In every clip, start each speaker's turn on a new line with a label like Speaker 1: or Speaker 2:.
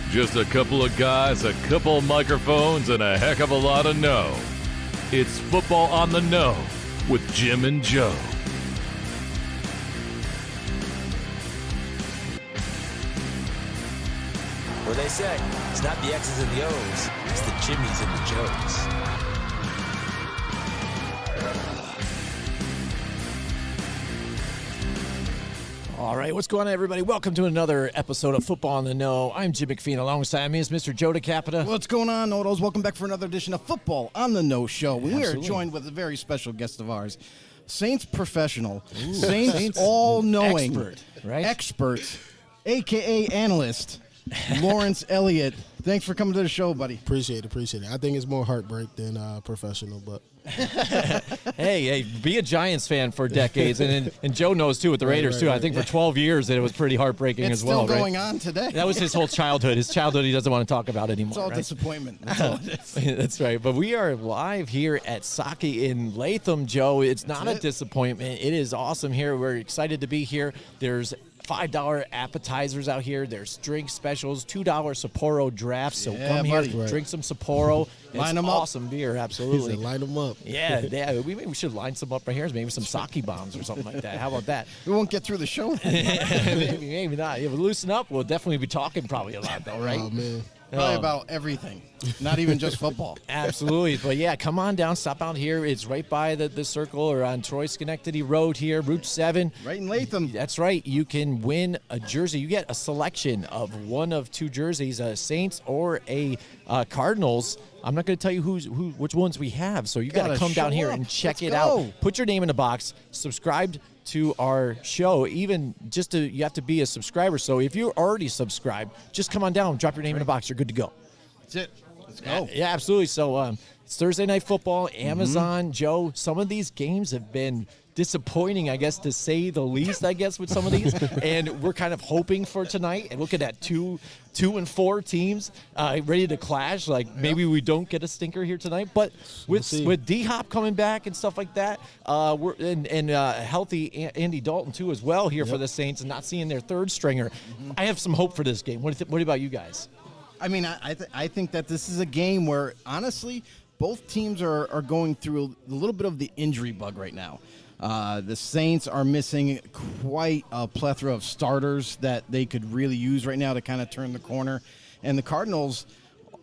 Speaker 1: Just a couple of guys, a couple of microphones, and a heck of a lot of know. It's Football on the Know with Jim and Joe.
Speaker 2: What they say, it's not the X's and the O's, it's the Jimmys and the Joes.
Speaker 3: All right, what's going on, everybody? Welcome to another episode of Football on the Know. I'm Jim McPhee. Alongside me is Mr. Joe DeCapita.
Speaker 4: What's going on, Nodos? Welcome back for another edition of Football on the Know Show. We are
Speaker 3: Absolutely.
Speaker 4: joined with a very special guest of ours, Saints professional, Saints all-knowing, expert, a.k.a. analyst, Lawrence Elliott. Thanks for coming to the show, buddy.
Speaker 5: Appreciate it. I think it's more heartbreak than professional, but
Speaker 3: Hey, be a Giants fan for decades, and Joe knows too with the Raiders too. I think for 12 years it was pretty heartbreaking
Speaker 4: It's
Speaker 3: as well.
Speaker 4: still going
Speaker 3: right?
Speaker 4: on today.
Speaker 3: That was his whole childhood. His childhood he doesn't want to talk about anymore.
Speaker 4: It's all
Speaker 3: right?
Speaker 4: disappointment. That's all it is.
Speaker 3: That's right. But we are live here at Saki in Latham, Joe. It's not a disappointment. It is awesome here. We're excited to be here. There's $5 appetizers out here. There's drink specials, $2 Sapporo drafts. So
Speaker 4: Yeah,
Speaker 3: come here,
Speaker 4: buddy.
Speaker 3: drink some Sapporo.
Speaker 4: Line
Speaker 3: It's
Speaker 4: 'em up.
Speaker 3: awesome beer,
Speaker 5: he
Speaker 3: absolutely.
Speaker 5: said, line them up.
Speaker 3: Yeah, we should line some up right here. Maybe some sake bombs or something like that. How about that?
Speaker 4: We won't get through the show.
Speaker 3: maybe not. Yeah, but loosen up. We'll definitely be talking probably a lot, though, right?
Speaker 5: Oh, man.
Speaker 4: Probably about everything, not even just football.
Speaker 3: Absolutely. But yeah, come on down, stop out here. It's right by the circle or on Troy Schenectady Road here, Route 7.
Speaker 4: Right in Latham.
Speaker 3: That's right. You can win a jersey. You get a selection of one of two jerseys, a Saints or a Cardinals. I'm not going to tell you which ones we have, so you got to
Speaker 4: Gotta
Speaker 3: come down
Speaker 4: show
Speaker 3: here
Speaker 4: up.
Speaker 3: and check
Speaker 4: Let's
Speaker 3: it
Speaker 4: go.
Speaker 3: out. Put your name in the box. Subscribe to our show. Even you have to be a subscriber. So if you're already subscribed, just come on down, drop your name in the box. You're good to go.
Speaker 4: That's it. Let's go.
Speaker 3: Yeah, absolutely. So it's Thursday Night Football, Amazon, Joe. Some of these games have been disappointing, I guess, to say the least, I guess, with some of these. And we're kind of hoping for tonight and looking at two and four teams ready to clash. Like maybe we don't get a stinker here tonight, but with D-Hop coming back and stuff like that, we're healthy Andy Dalton too as well here for the Saints and not seeing their third stringer. I have some hope for this game. What about you guys?
Speaker 4: I mean, I think that this is a game where, honestly, both teams are going through a little bit of the injury bug right now. The Saints are missing quite a plethora of starters that they could really use right now to kind of turn the corner. And the Cardinals,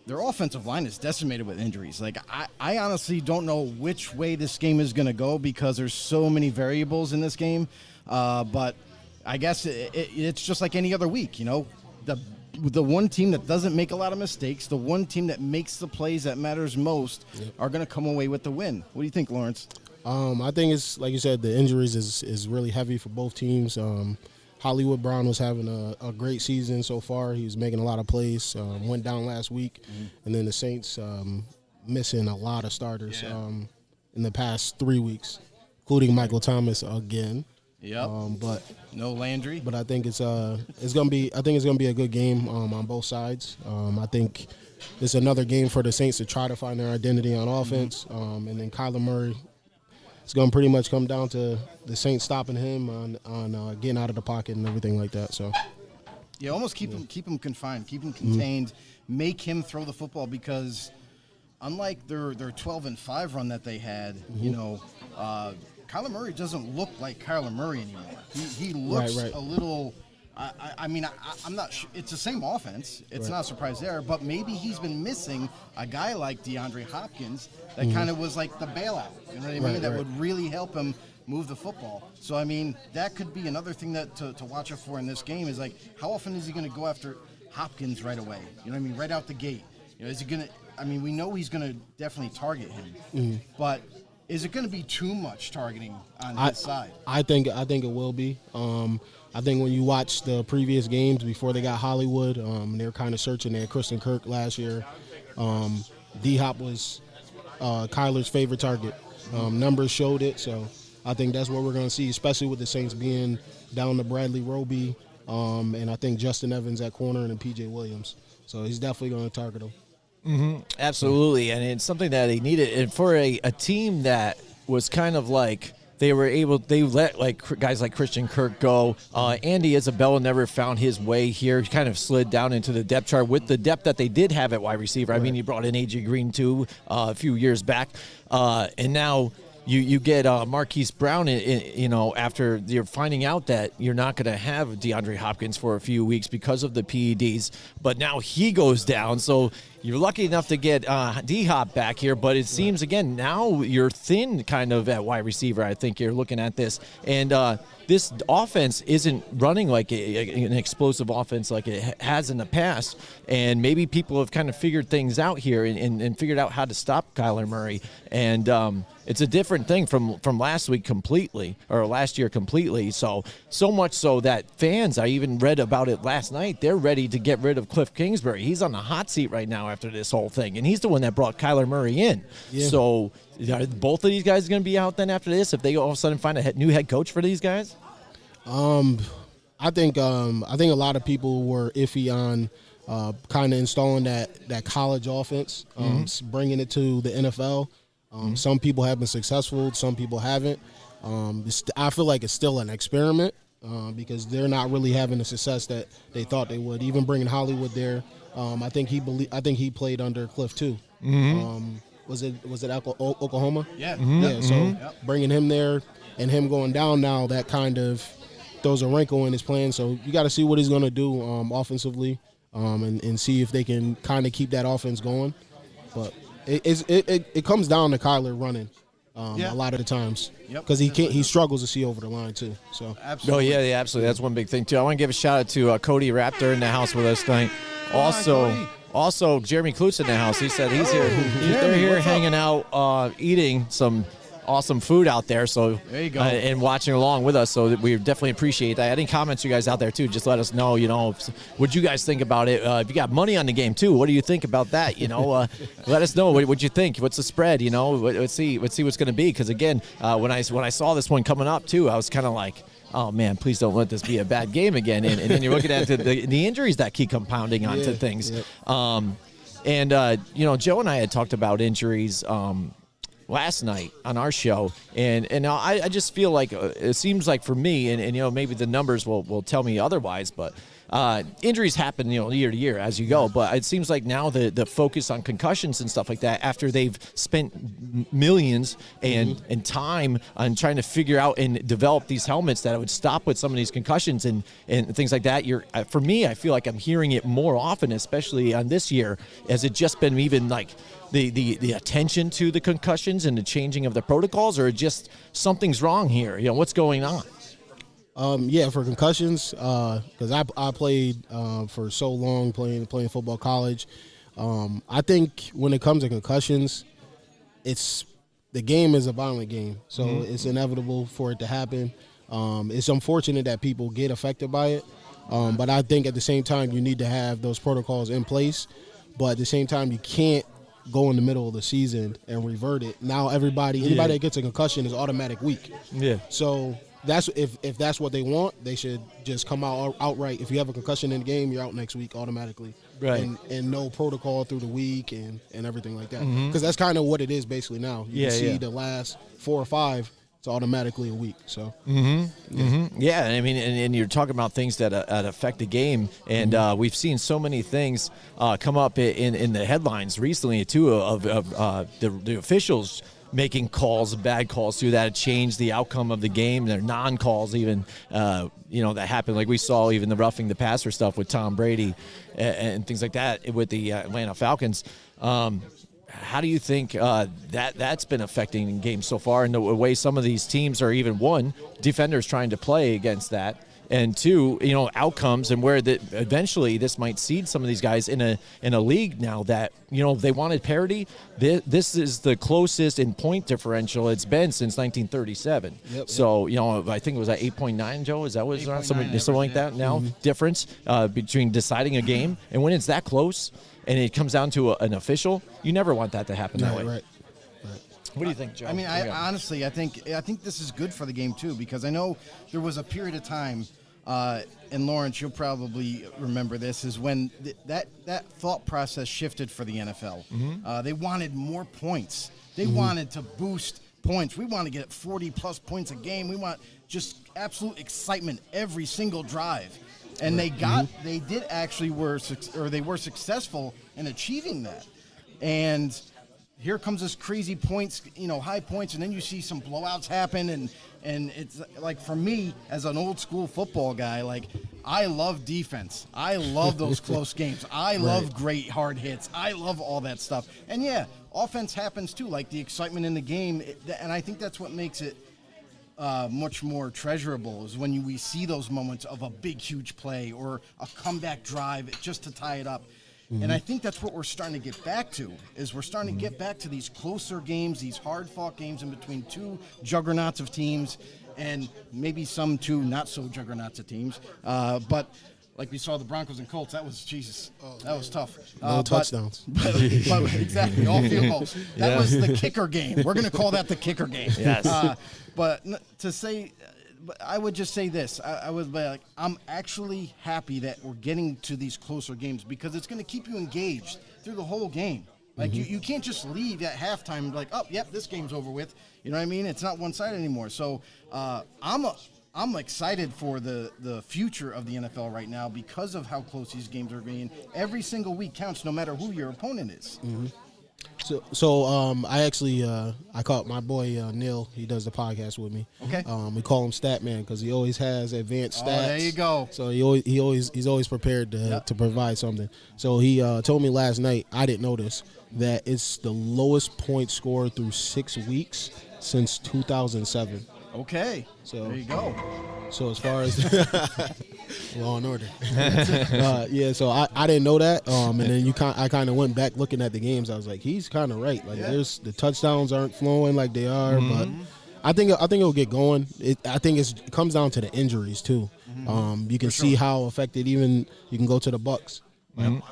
Speaker 4: their offensive line is decimated with injuries. Like, I honestly don't know which way this game is going to go because there's so many variables in this game. But I guess it's just like any other week, you know. The one team that doesn't make a lot of mistakes, the one team that makes the plays that matters most are going to come away with the win. What do you think, Lawrence?
Speaker 5: I think it's, like you said, the injuries is really heavy for both teams. Hollywood Brown was having a great season so far. He was making a lot of plays, went down last week. And then the Saints missing a lot of starters in the past 3 weeks, including Michael Thomas again.
Speaker 4: Yep.
Speaker 5: But
Speaker 4: No Landry.
Speaker 5: I think it's gonna be a good game on both sides. I think it's another game for the Saints to try to find their identity on offense. And then Kyler Murray, it's gonna pretty much come down to the Saints stopping him on getting out of the pocket and everything like that. So
Speaker 4: Yeah, almost keep him confined, keep him contained, make him throw the football because unlike their 12-5 run that they had, you know, Kyler Murray doesn't look like Kyler Murray anymore. He looks
Speaker 5: Right.
Speaker 4: a little I mean, I'm not sure. It's the same offense. It's not a surprise there. But maybe he's been missing a guy like DeAndre Hopkins that kind of was like the bailout. You know what I mean? That would really help him move the football. So, I mean, that could be another thing that to watch out for in this game is, like, how often is he going to go after Hopkins right away? You know what I mean? Right out the gate. You know, is he going to – I mean, we know he's going to definitely target him. But is it going to be too much targeting on his side?
Speaker 5: I think it will be. I think when you watch the previous games before they got Hollywood, they were kind of searching there. Christian Kirk last year. D-Hop was Kyler's favorite target. Numbers showed it, so – I think that's what we're going to see, especially with the Saints being down to Bradley Roby, and I think Justin Evans at corner and P.J. Williams. So he's definitely going to target him.
Speaker 3: Absolutely, and it's something that he needed. And for a team that was kind of like they let like guys like Christian Kirk go. Andy Isabella never found his way here. He kind of slid down into the depth chart with the depth that they did have at wide receiver. I mean, he brought in A.J. Green too a few years back, and now. You get Marquise Brown, after you're finding out that you're not going to have DeAndre Hopkins for a few weeks because of the PEDs, but now he goes down. So you're lucky enough to get D-Hop back here, but it seems, again, now you're thin kind of at wide receiver. I think you're looking at this. And this offense isn't running like an explosive offense like it has in the past. And maybe people have kind of figured things out here and figured out how to stop Kyler Murray. And it's a different thing from last week completely, or last year completely. So much so that fans, I even read about it last night, they're ready to get rid of Cliff Kingsbury. He's on the hot seat right now after this whole thing, and he's the one that brought Kyler Murray in. Yeah. So are both of these guys going to be out then after this if they all of a sudden find a new head coach for these guys?
Speaker 5: I think a lot of people were iffy on kind of installing that college offense, bringing it to the NFL. Some people have been successful, some people haven't. I feel like it's still an experiment because they're not really having the success that they thought they would. Even bringing Hollywood there, I think he played under Cliff too. Was it Oklahoma?
Speaker 4: Yeah.
Speaker 5: Yeah. So bringing him there and him going down now, that kind of throws a wrinkle in his plan. So you got to see what he's going to do offensively, and see if they can kind of keep that offense going. But it comes down to Kyler running a lot of the times because he struggles to see over the line too. So
Speaker 4: absolutely.
Speaker 3: Oh yeah, absolutely. That's one big thing too. I want to give a shout out to Cody Raptor in the house with us tonight. Also, Jeremy Klutz in the house. He said he's here. They're here hanging out, eating some awesome food out there. So
Speaker 4: there you go.
Speaker 3: And watching along with us. So we definitely appreciate that. Any comments you guys out there too? Just let us know. What you guys think about it. If you got money on the game too, what do you think about that? Let us know what you think. What's the spread? Let's see what's going to be. Because again, when I saw this one coming up too, I was kind of like, oh man, please don't let this be a bad game again. And then you're looking at the injuries that keep compounding onto things. Yeah. Joe and I had talked about injuries last night on our show, and I just feel like it seems like for me, and maybe the numbers will tell me otherwise, but injuries happen year to year as you go. But it seems like now the focus on concussions and stuff like that, after they've spent millions and time on trying to figure out and develop these helmets that would stop with some of these concussions and things like that. For me, I feel like I'm hearing it more often, especially on this year. Has it just been even like the attention to the concussions and the changing of the protocols, or just something's wrong here? What's going on?
Speaker 5: For concussions, because I played for so long playing football college. I think when it comes to concussions, the game is a violent game, so it's inevitable for it to happen. It's unfortunate that people get affected by it, but I think at the same time you need to have those protocols in place. But at the same time, you can't go in the middle of the season and revert it. Now anybody that gets a concussion is automatic weak. Yeah. So that's if that's what they want, they should just come out outright. If you have a concussion in the game, you're out next week automatically. Right. And no protocol through the week and everything like that. Because that's kind of what it is basically now. You can see the last 4 or 5, it's automatically a week. So.
Speaker 3: Yeah, I mean, and you're talking about things that affect the game, and we've seen so many things come up in the headlines recently too of the officials making calls, bad calls too, that changed the outcome of the game. Their non-calls even, that happened. Like we saw even the roughing the passer stuff with Tom Brady and things like that with the Atlanta Falcons. How do you think that's been affecting games so far, and the way some of these teams are even, one, defenders trying to play against that, and two, outcomes, and where eventually this might seed some of these guys in a league now that they wanted parity. This is the closest in point differential it's been since 1937. Yep. So I think it was at 8.9. Joe, is that what something like that now? Difference between deciding a game, and when it's that close and it comes down to an official, you never want that to happen that way.
Speaker 5: Right.
Speaker 3: What do you think, Joe?
Speaker 4: I mean, honestly, I think this is good for the game too, because I know there was a period of time, and Lawrence, you'll probably remember this, is when that thought process shifted for the NFL. They wanted more points. They wanted to boost points. We want to get 40-plus points a game. We want just absolute excitement every single drive. And they were successful in achieving that. And here comes this crazy points, high points, and then you see some blowouts happen, and it's like, for me as an old school football guy, like, I love defense. I love those close games. I love great hard hits. I love all that stuff. And yeah, offense happens too, like the excitement in the game, and I think that's what makes it much more treasurable, is when we see those moments of a big, huge play or a comeback drive just to tie it up. And I think that's what we're starting to get back to, is we're starting to get back to these closer games, these hard-fought games in between two juggernauts of teams, and maybe some two not-so-juggernauts of teams. But like we saw the Broncos and Colts, that was tough.
Speaker 5: No touchdowns.
Speaker 4: But exactly, all field goals. That was the kicker game. We're going to call that the kicker game.
Speaker 3: Yes.
Speaker 4: But I would just say this. I would be like, I'm actually happy that we're getting to these closer games, because it's going to keep you engaged through the whole game. Like, you can't just leave at halftime like, oh, yep, this game's over with. You know what I mean? It's not one-sided anymore. So I'm excited for the future of the NFL right now, because of how close these games are being. Every single week counts, no matter who your opponent is.
Speaker 5: So I actually I caught my boy Neil. He does the podcast with me.
Speaker 4: Okay.
Speaker 5: We call him Statman because he always has advanced stats.
Speaker 4: Oh, there you go.
Speaker 5: So he's always prepared to provide something. So he told me last night, I didn't know this, that it's the lowest point score through 6 weeks since 2007.
Speaker 4: Okay.
Speaker 5: So
Speaker 4: there you go.
Speaker 5: So as far as Law and Order, so I didn't know that, and then I kind of went back looking at the games. I was like, he's kind of right. Like, there's the touchdowns aren't flowing like they are, but I think it'll get going. I think it comes down to the injuries too. You can see how affected. Even you can go to the Bucks.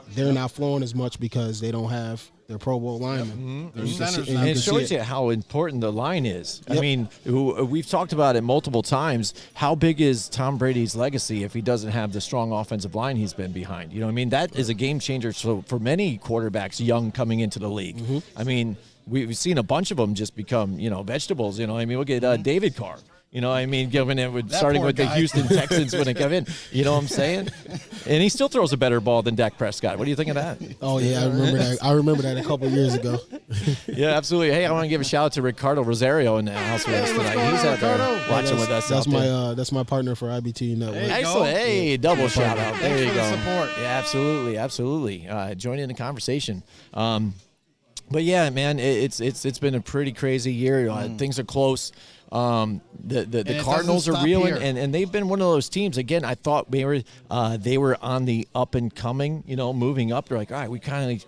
Speaker 5: They're not flowing as much because they don't have their Pro Bowl linemen.
Speaker 3: And it shows you how important the line is. I mean, we've talked about it multiple times. How big is Tom Brady's legacy if he doesn't have the strong offensive line he's been behind? You know what I mean? That is a game changer for many quarterbacks young coming into the league. I mean, we've seen a bunch of them just become, vegetables. You know, I mean, look at David Carr. You know, I mean, starting with the Houston Texans when it came in. You know what I'm saying? And he still throws a better ball than Dak Prescott. What do you think of that?
Speaker 5: Oh, yeah, I remember that. I remember that a couple of years ago.
Speaker 3: Yeah, absolutely. Hey, I want to give a shout out to Ricardo Rosario in the house with us tonight. He's out there watching with us.
Speaker 5: That's my partner for IBT Network.
Speaker 3: Excellent. Hey, double shout out. There you go.
Speaker 4: Support.
Speaker 3: Yeah, absolutely. Join in the conversation. But yeah, man, it's been a pretty crazy year. Things are close. The Cardinals are reeling, and they've been one of those teams. Again, I thought they were on the up and coming, moving up. They're like, all right, we kind of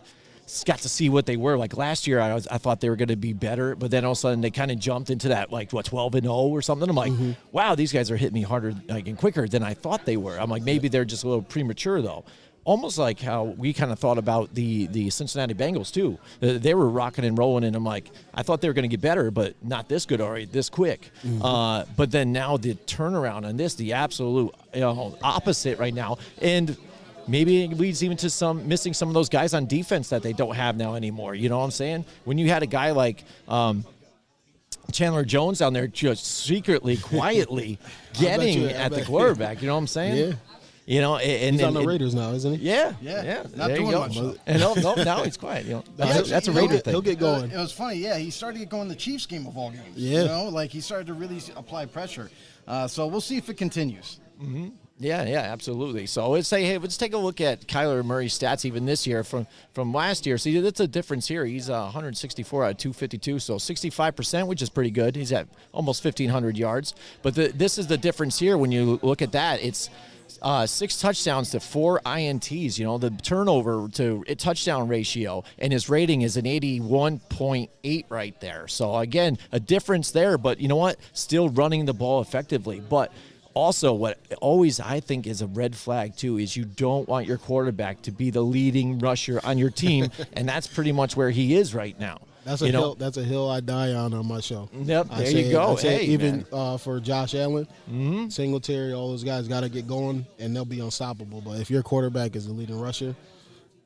Speaker 3: got to see what they were. Like last year, I thought they were going to be better, but then all of a sudden they kind of jumped into that 12-0 or something. I'm like, wow, these guys are hitting me harder and quicker than I thought they were. I'm like, maybe they're just a little premature though. Almost like how we kind of thought about the Cincinnati Bengals, too. They were rocking and rolling, and I'm like, I thought they were going to get better, but not this good or this quick. But then now the turnaround on this, the absolute opposite right now. And maybe it leads even to missing some of those guys on defense that they don't have now anymore. You know what I'm saying? When you had a guy like Chandler Jones down there just secretly, quietly getting at the quarterback, you know what I'm saying?
Speaker 5: Yeah.
Speaker 3: You know, and
Speaker 5: He's on the Raiders now, isn't he?
Speaker 3: Yeah,
Speaker 4: Yeah, not
Speaker 3: there you
Speaker 4: doing
Speaker 3: go.
Speaker 4: much, though.
Speaker 3: And no, now he's quiet. You know, that's a
Speaker 4: He'll
Speaker 3: Raider
Speaker 4: get-
Speaker 3: thing.
Speaker 5: He'll get going.
Speaker 4: It was funny, yeah. He started to go in the Chiefs game of all games.
Speaker 5: Yeah.
Speaker 4: You know, like he started to really apply pressure. So we'll see if it continues.
Speaker 3: Yeah, absolutely. So let's say, hey, let's take a look at Kyler Murray's stats even this year from last year. See, that's a difference here. He's 164 out of 252, so 65%, which is pretty good. He's at almost 1,500 yards. But this is the difference here when you look at that. It's 6 touchdowns to 4 INTs. You know, the turnover to touchdown ratio, and his rating is an 81.8 right there. So again, a difference there. But you know what? Still running the ball effectively. But also, what always I think is a red flag too is you don't want your quarterback to be the leading rusher on your team, and that's pretty much where he is right now.
Speaker 5: That's a hill. That's a hill I die on my show.
Speaker 3: Yep,
Speaker 5: I
Speaker 3: there
Speaker 5: say
Speaker 3: you go.
Speaker 5: I say
Speaker 3: Hey,
Speaker 5: even
Speaker 3: man.
Speaker 5: for Josh Allen, Singletary, all those guys got to get going, and they'll be unstoppable. But if your quarterback is the leading rusher,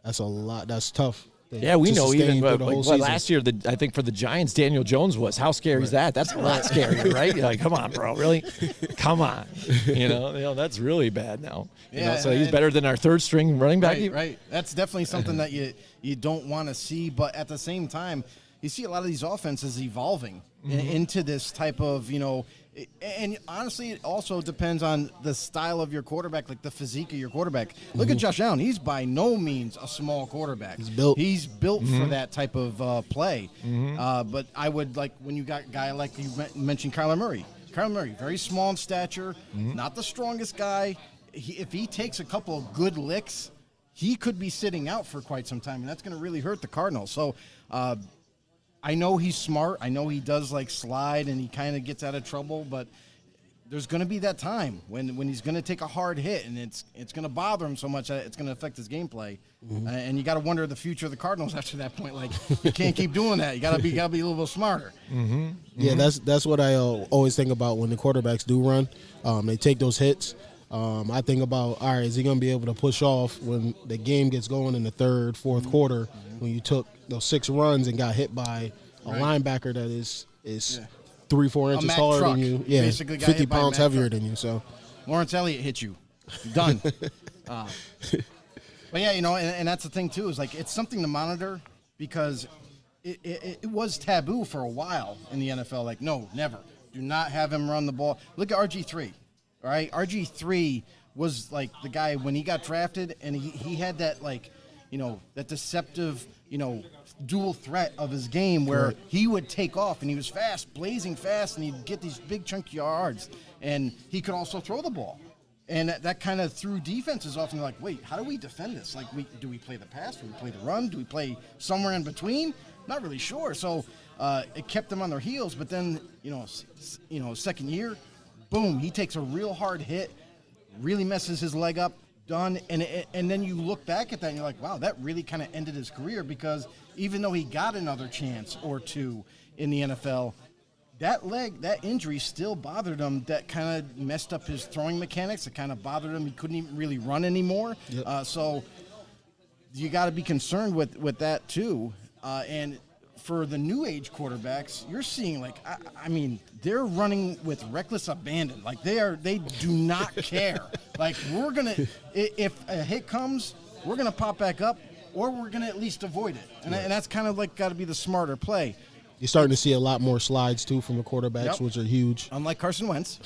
Speaker 5: that's a lot. That's tough.
Speaker 3: Yeah, we
Speaker 5: to
Speaker 3: know
Speaker 5: sustain
Speaker 3: even
Speaker 5: through the whole season.
Speaker 3: last year. I think for the Giants, Daniel Jones was. How scary is that? That's a lot scarier, right? You're like, come on, bro, really? Come on, you know that's really bad now. You know,
Speaker 4: Yeah,
Speaker 3: so he's
Speaker 4: and-
Speaker 3: better than our third string running back.
Speaker 4: Right. That's definitely something that you don't want to see. But at the same time, you see a lot of these offenses evolving into this type of, you know, and honestly, it also depends on the style of your quarterback, like the physique of your quarterback. Look at Josh Allen. He's by no means a small quarterback. He's built for that type of play. But I would like when you got a guy like you mentioned, Kyler Murray. Kyler Murray, very small in stature, not the strongest guy. If he takes a couple of good licks, he could be sitting out for quite some time, and that's going to really hurt the Cardinals. So I know he's smart. I know he does like slide, and he kind of gets out of trouble, but there's going to be that time when he's going to take a hard hit, and it's going to bother him so much that it's going to affect his gameplay. And you got to wonder the future of the Cardinals after that point. Like, you can't keep doing that. You got to be a little bit smarter.
Speaker 5: Yeah, that's what I always think about when the quarterbacks do run. They take those hits. I think about, all right, is he going to be able to push off when the game gets going in the third, fourth quarter, when you took those 6 runs and got hit by a linebacker that is 3-4 inches
Speaker 4: Mack
Speaker 5: taller
Speaker 4: truck.
Speaker 5: than you. Yeah,
Speaker 4: Basically got
Speaker 5: 50
Speaker 4: hit by a
Speaker 5: pounds
Speaker 4: Mack
Speaker 5: heavier
Speaker 4: truck.
Speaker 5: than you. So
Speaker 4: Lawrence Elliott hit you. Done. But yeah, you know, and that's the thing too, is like it's something to monitor because it was taboo for a while in the NFL. Like, no, never. Do not have him run the ball. Look at RG3. All right, RG3 was like the guy when he got drafted, and he had that, like, you know, that deceptive, you know, dual threat of his game where he would take off and he was fast, blazing fast, and he'd get these big chunky yards, and he could also throw the ball. And that kind of threw defenses off, and they're like, wait, how do we defend this? Like, do we play the pass? Do we play the run? Do we play somewhere in between? Not really sure. So it kept them on their heels. But then, second year, boom, he takes a real hard hit, really messes his leg up, done. And then you look back at that, and you're like, wow, that really kind of ended his career, because even though he got another chance or two in the NFL, that injury still bothered him. That kind of messed up his throwing mechanics. It kind of bothered him. He couldn't even really run anymore. Yep. So you got to be concerned with that too. And for the new age quarterbacks, you're seeing, like, I mean, they're running with reckless abandon. Like, they do not care. Like, if a hit comes, we're gonna pop back up, or we're gonna at least avoid it. And that's kind of like got to be the smarter play.
Speaker 5: you're starting to see a lot more slides too from the quarterbacks, which are huge.
Speaker 4: Unlike Carson Wentz,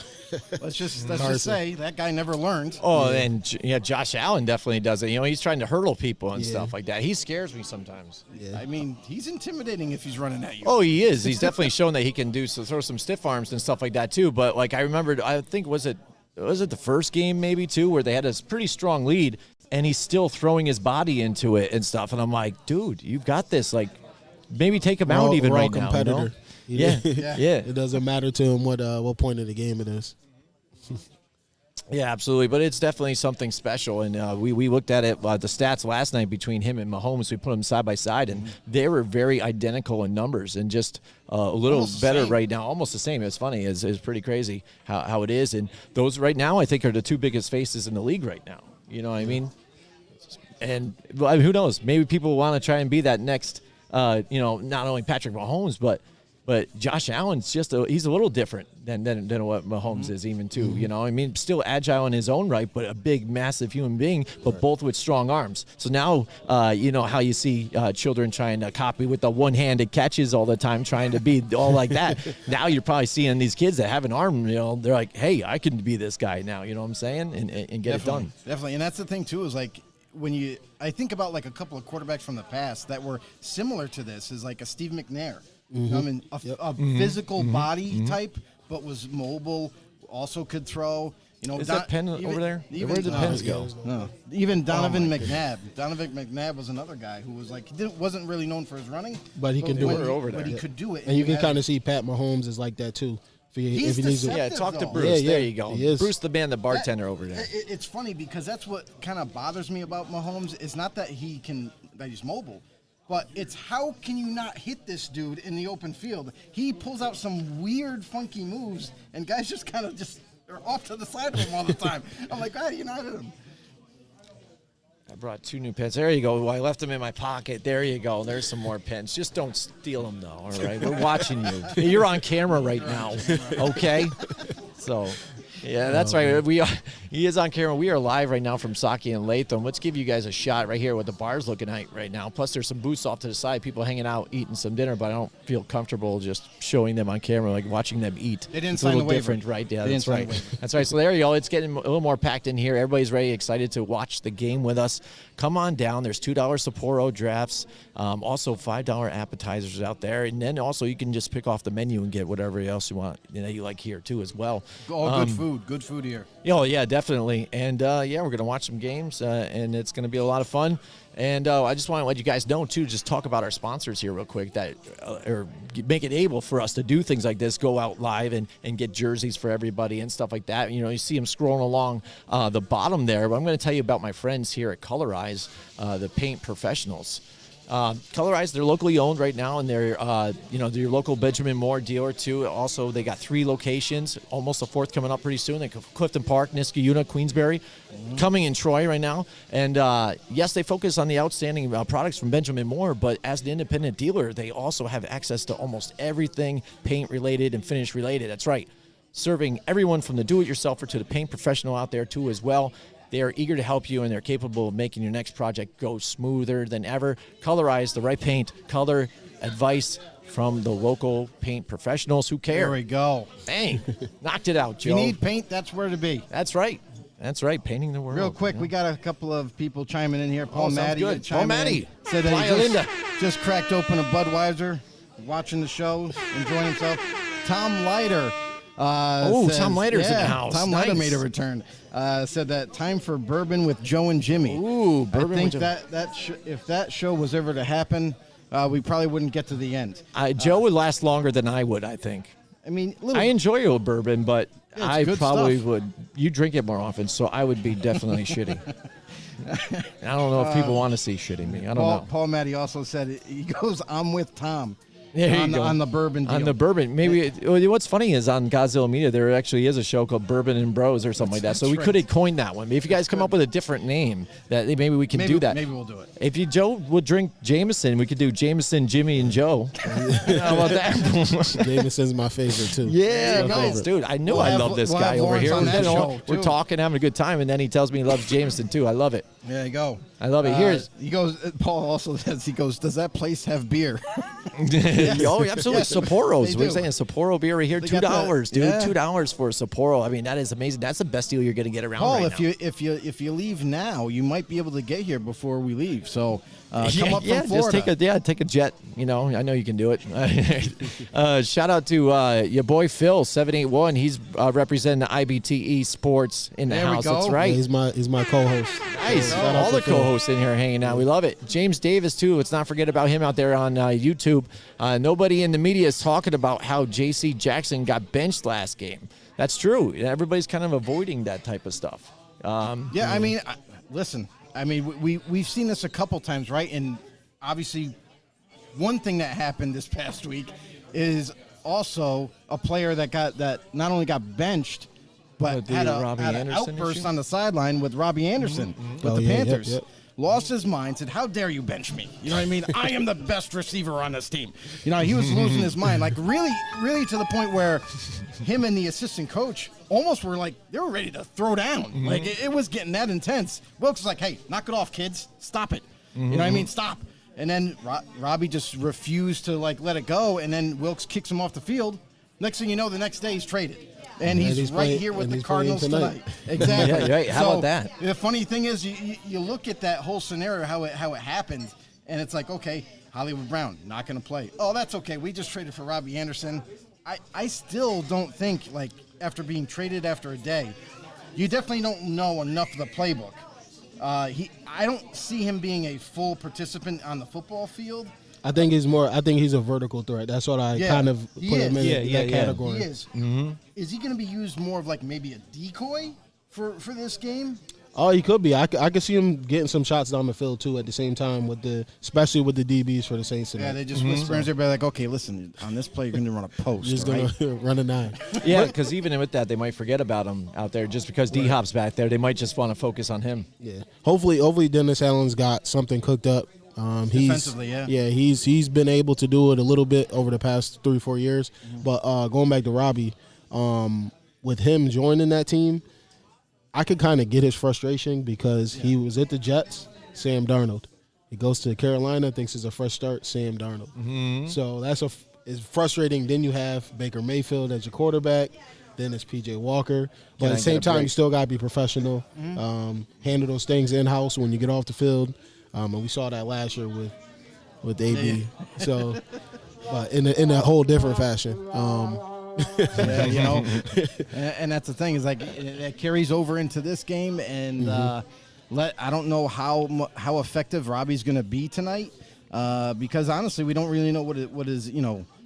Speaker 4: let's just say that guy never learned.
Speaker 3: Oh, and Josh Allen definitely does it. You know, he's trying to hurdle people and stuff like that. He scares me sometimes.
Speaker 5: Yeah.
Speaker 4: I mean, he's intimidating if he's running at you.
Speaker 3: Oh, he is. He's definitely shown that he can throw some stiff arms and stuff like that too. But like I remembered, I think was it the first game maybe too, where they had a pretty strong lead, and he's still throwing his body into it and stuff. And I'm like, dude, you've got this. Like, maybe take him out even right now.
Speaker 5: Competitor.
Speaker 3: You know? Yeah.
Speaker 5: It doesn't matter to him what point of the game it is.
Speaker 3: Yeah, absolutely. But it's definitely something special. And we looked at it, the stats last night between him and Mahomes. We put them side by side, and they were very identical in numbers and just a little
Speaker 4: Almost
Speaker 3: better
Speaker 4: the same.
Speaker 3: right now. Almost the same. It's funny. It's pretty crazy how it is. And those right now, I think, are the two biggest faces in the league right now. You know what I mean? And well, who knows? Maybe people want to try and be that next, not only Patrick Mahomes, but Josh Allen's he's a little different than what Mahomes is even too. You know, I mean, still agile in his own right, but a big, massive human being, but both with strong arms. So now, you know how you see children trying to copy with the one-handed catches all the time, trying to be all like that. Now you're probably seeing these kids that have an arm, you know, they're like, hey, I can be this guy now, you know what I'm saying, and get it done.
Speaker 4: Definitely, and that's the thing too, is like I think about like a couple of quarterbacks from the past that were similar to this, is like a Steve McNair. I mean, a physical body type, but was mobile, also could throw. You know,
Speaker 3: Is that pen over there? Where did the pens go?
Speaker 4: No. Even Donovan McNabb. Donovan McNabb was another guy who was like, wasn't really known for his running,
Speaker 5: But he can do it.
Speaker 4: But he could do it.
Speaker 5: And you can kind of see Pat Mahomes is like that too. If he needs to.
Speaker 3: Yeah, talk to
Speaker 4: though.
Speaker 3: Bruce.
Speaker 5: Yeah,
Speaker 3: There you go.
Speaker 5: he is.
Speaker 3: Bruce, the man, the bartender over there.
Speaker 4: It's funny because that's what kind of bothers me about Mahomes. It's not that that he's mobile, but it's how can you not hit this dude in the open field? He pulls out some weird, funky moves, and guys just kind of are off to the side of him all the time. I'm like, you're not hit him.
Speaker 3: I brought 2 new pens. There you go. I left them in my pocket. There you go. There's some more pens. Just don't steal them, though, all right? We're watching you. You're on camera right now, okay? So, yeah, that's right. He is on camera. We are live right now from Saki and Latham. Let's give you guys a shot right here what the bar's looking at right now. Plus, there's some booths off to the side, people hanging out, eating some dinner, but I don't feel comfortable just showing them on camera, like watching them eat.
Speaker 4: They didn't
Speaker 3: it's a
Speaker 4: sign
Speaker 3: little
Speaker 4: the waiver.
Speaker 3: different, right? Yeah,
Speaker 4: They
Speaker 3: that's
Speaker 4: didn't sign
Speaker 3: right.
Speaker 4: the waiver.
Speaker 3: That's right. So there you go. It's getting a little more packed in here. Everybody's ready, excited to watch the game with us. Come on down. There's $2 Sapporo drafts, also $5 appetizers out there, and then also you can just pick off the menu and get whatever else you want that you like here too as well.
Speaker 4: Oh, good food here.
Speaker 3: Oh yeah, definitely. And yeah, we're gonna watch some games, and it's gonna be a lot of fun. And I just want to let you guys know too, just talk about our sponsors here real quick that or make it able for us to do things like this, go out live and get jerseys for everybody and stuff like that. You know, you see them scrolling along the bottom there, but I'm going to tell you about my friends here at Colorize, the paint professionals. Colorize, they're locally owned right now, and they're they're your local Benjamin Moore dealer too. Also, they got 3 locations, almost a 4th coming up pretty soon. They Clifton Park, Niskayuna, Queensbury, coming in Troy right now. And yes, they focus on the outstanding products from Benjamin Moore, but as an independent dealer, they also have access to almost everything paint related and finish related. That's right, serving everyone from the do-it-yourselfer to the paint professional out there too as well. They are eager to help you, and they're capable of making your next project go smoother than ever. Colorize, the right paint, color, advice from the local paint professionals who care.
Speaker 4: There we go.
Speaker 3: Dang, knocked it out,
Speaker 4: If
Speaker 3: Joe.
Speaker 4: you need paint, that's where to be.
Speaker 3: That's right. That's right, painting the world.
Speaker 4: Real quick,
Speaker 3: you know?
Speaker 4: we got a couple of people chiming in here. Paul
Speaker 3: sounds
Speaker 4: Matty
Speaker 3: good.
Speaker 4: chiming
Speaker 3: Paul Matty.
Speaker 4: in, said that
Speaker 3: Playa
Speaker 4: he
Speaker 3: Linda.
Speaker 4: just cracked open a Budweiser, watching the show, enjoying himself. Tom Leiter.
Speaker 3: Tom Leiter's in the house.
Speaker 4: Tom
Speaker 3: Nice.
Speaker 4: Leiter made a return. Said that time for bourbon with Joe and Jimmy.
Speaker 3: Ooh, bourbon
Speaker 4: I think
Speaker 3: with Joe.
Speaker 4: if that show was ever to happen, we probably wouldn't get to the end.
Speaker 3: Joe would last longer than I would, I think.
Speaker 4: I mean,
Speaker 3: I enjoy a bourbon, but
Speaker 4: Yeah, it's
Speaker 3: I
Speaker 4: good
Speaker 3: probably
Speaker 4: stuff.
Speaker 3: would. You drink it more often, so I would be definitely shitting. And I don't know if people want to see shitting me. I don't know.
Speaker 4: Paul Matty also said he goes, "I'm with Tom."
Speaker 3: There you go.
Speaker 4: On the bourbon deal.
Speaker 3: On the bourbon. Maybe what's funny is on Godzilla Media, there actually is a show called Bourbon and Bros or something like that. So we
Speaker 4: That's
Speaker 3: could
Speaker 4: right.
Speaker 3: have coined that one. If you guys come up with a different name, that maybe we can do that.
Speaker 4: Maybe we'll do it.
Speaker 3: If Joe would drink Jameson, we could do Jameson, Jimmy, and Joe. How about that?
Speaker 5: Jameson's my favorite too.
Speaker 3: Yeah,
Speaker 5: He's my
Speaker 3: nice,
Speaker 5: favorite.
Speaker 3: dude. I know
Speaker 4: We'll
Speaker 3: I
Speaker 4: have-
Speaker 3: love this
Speaker 4: we'll
Speaker 3: guy
Speaker 4: have
Speaker 3: over
Speaker 4: Lawrence
Speaker 3: here.
Speaker 4: on that
Speaker 3: You know,
Speaker 4: show,
Speaker 3: we're
Speaker 4: too.
Speaker 3: talking, having a good time, and then he tells me he loves Jameson too. I love it.
Speaker 4: There you go.
Speaker 3: I love it. Here's
Speaker 4: He goes. Paul also says does that place have beer?
Speaker 3: oh, absolutely.
Speaker 4: Yes,
Speaker 3: Sapporos.
Speaker 4: they
Speaker 3: We're
Speaker 4: do.
Speaker 3: saying Sapporo beer right here.
Speaker 4: They
Speaker 3: $2,
Speaker 4: got the-
Speaker 3: dude.
Speaker 4: yeah.
Speaker 3: $2 for a Sapporo. I mean, that is amazing. That's the best deal you're going to get around
Speaker 4: Paul,
Speaker 3: right now.
Speaker 4: if you leave now, you might be able to get here before we leave. So come up
Speaker 3: yeah,
Speaker 4: from Florida.
Speaker 3: just take a jet. You know, I know you can do it. Shout out to your boy Phil 781. He's representing the IBTE Sports in the
Speaker 4: There we
Speaker 3: house.
Speaker 4: go.
Speaker 3: That's
Speaker 5: Yeah,
Speaker 3: right.
Speaker 5: he's my co-host.
Speaker 3: Nice.
Speaker 5: Shout out
Speaker 3: All
Speaker 5: to
Speaker 3: the
Speaker 5: Phil.
Speaker 3: co-hosts in here hanging out. We love it. James Davis, too. Let's not forget about him out there on YouTube. Nobody in the media is talking about how J.C. Jackson got benched last game. That's true. Everybody's kind of avoiding that type of stuff.
Speaker 4: Yeah, I mean, listen. I mean, we've seen this a couple times, right? And obviously, one thing that happened this past week is also a player that not only got benched, but
Speaker 3: The
Speaker 4: had
Speaker 3: Robbie
Speaker 4: an
Speaker 3: Anderson
Speaker 4: outburst
Speaker 3: issue?
Speaker 4: on the sideline with Robbie Anderson with
Speaker 5: Oh,
Speaker 4: the
Speaker 5: yeah,
Speaker 4: Panthers.
Speaker 5: yep.
Speaker 4: lost his mind, said, "How dare you bench me?" You know what I mean? I am the best receiver on this team. You know, he was losing his mind, like really to the point where him and the assistant coach almost were like, they were ready to throw down. Like it was getting that intense. Wilkes was like, "Hey, knock it off, kids. Stop it." You know what I mean? Stop. And then Robbie just refused to like let it go, and then Wilkes kicks him off the field. Next thing you know, the next day he's traded. And he's right
Speaker 5: playing,
Speaker 4: here with the
Speaker 5: he's
Speaker 4: Cardinals
Speaker 5: playing
Speaker 4: tonight. Exactly.
Speaker 3: Yeah, right. How about that?
Speaker 4: The funny thing is, you look at that whole scenario, how it happened, and it's like, okay, Hollywood Brown not going to play. Oh, that's okay. We just traded for Robbie Anderson. I still don't think, like, after being traded after a day, you definitely don't know enough of the playbook. I don't see him being a full participant on the football field.
Speaker 5: I think he's a vertical threat. That's what I kind of put him in that category.
Speaker 4: He is. Is he going to be used more of like maybe a decoy for this game?
Speaker 5: Oh, he could be. I could see him getting some shots down the field too at the same time especially with the DBs for the Saints tonight.
Speaker 4: Yeah, they just whisper and everybody like, okay, listen, on this play you're going to run a post.
Speaker 5: Just
Speaker 4: right?
Speaker 5: gonna run a 9.
Speaker 3: Yeah, because even with that, they might forget about him out there. Just because D-Hop's back there, they might just want to focus on him.
Speaker 5: Yeah. Hopefully Dennis Allen's got something cooked up.
Speaker 4: Defensively, yeah.
Speaker 5: He's been able to do it a little bit over the past 3-4 years. But going back to Robbie, with him joining that team, I could kind of get his frustration because he was at the Jets, Sam Darnold. He goes to Carolina, thinks it's a fresh start, Sam Darnold. So it's frustrating. Then you have Baker Mayfield as your quarterback. Then it's P.J. Walker. But at the same time, you still got to be professional. Handle those things in-house when you get off the field. And we saw that last year with AB. So, but in a whole different fashion.
Speaker 4: Yeah, you know, and that's the thing is like it carries over into this game, and I don't know how effective Robbie's going to be tonight, because honestly we don't really know what his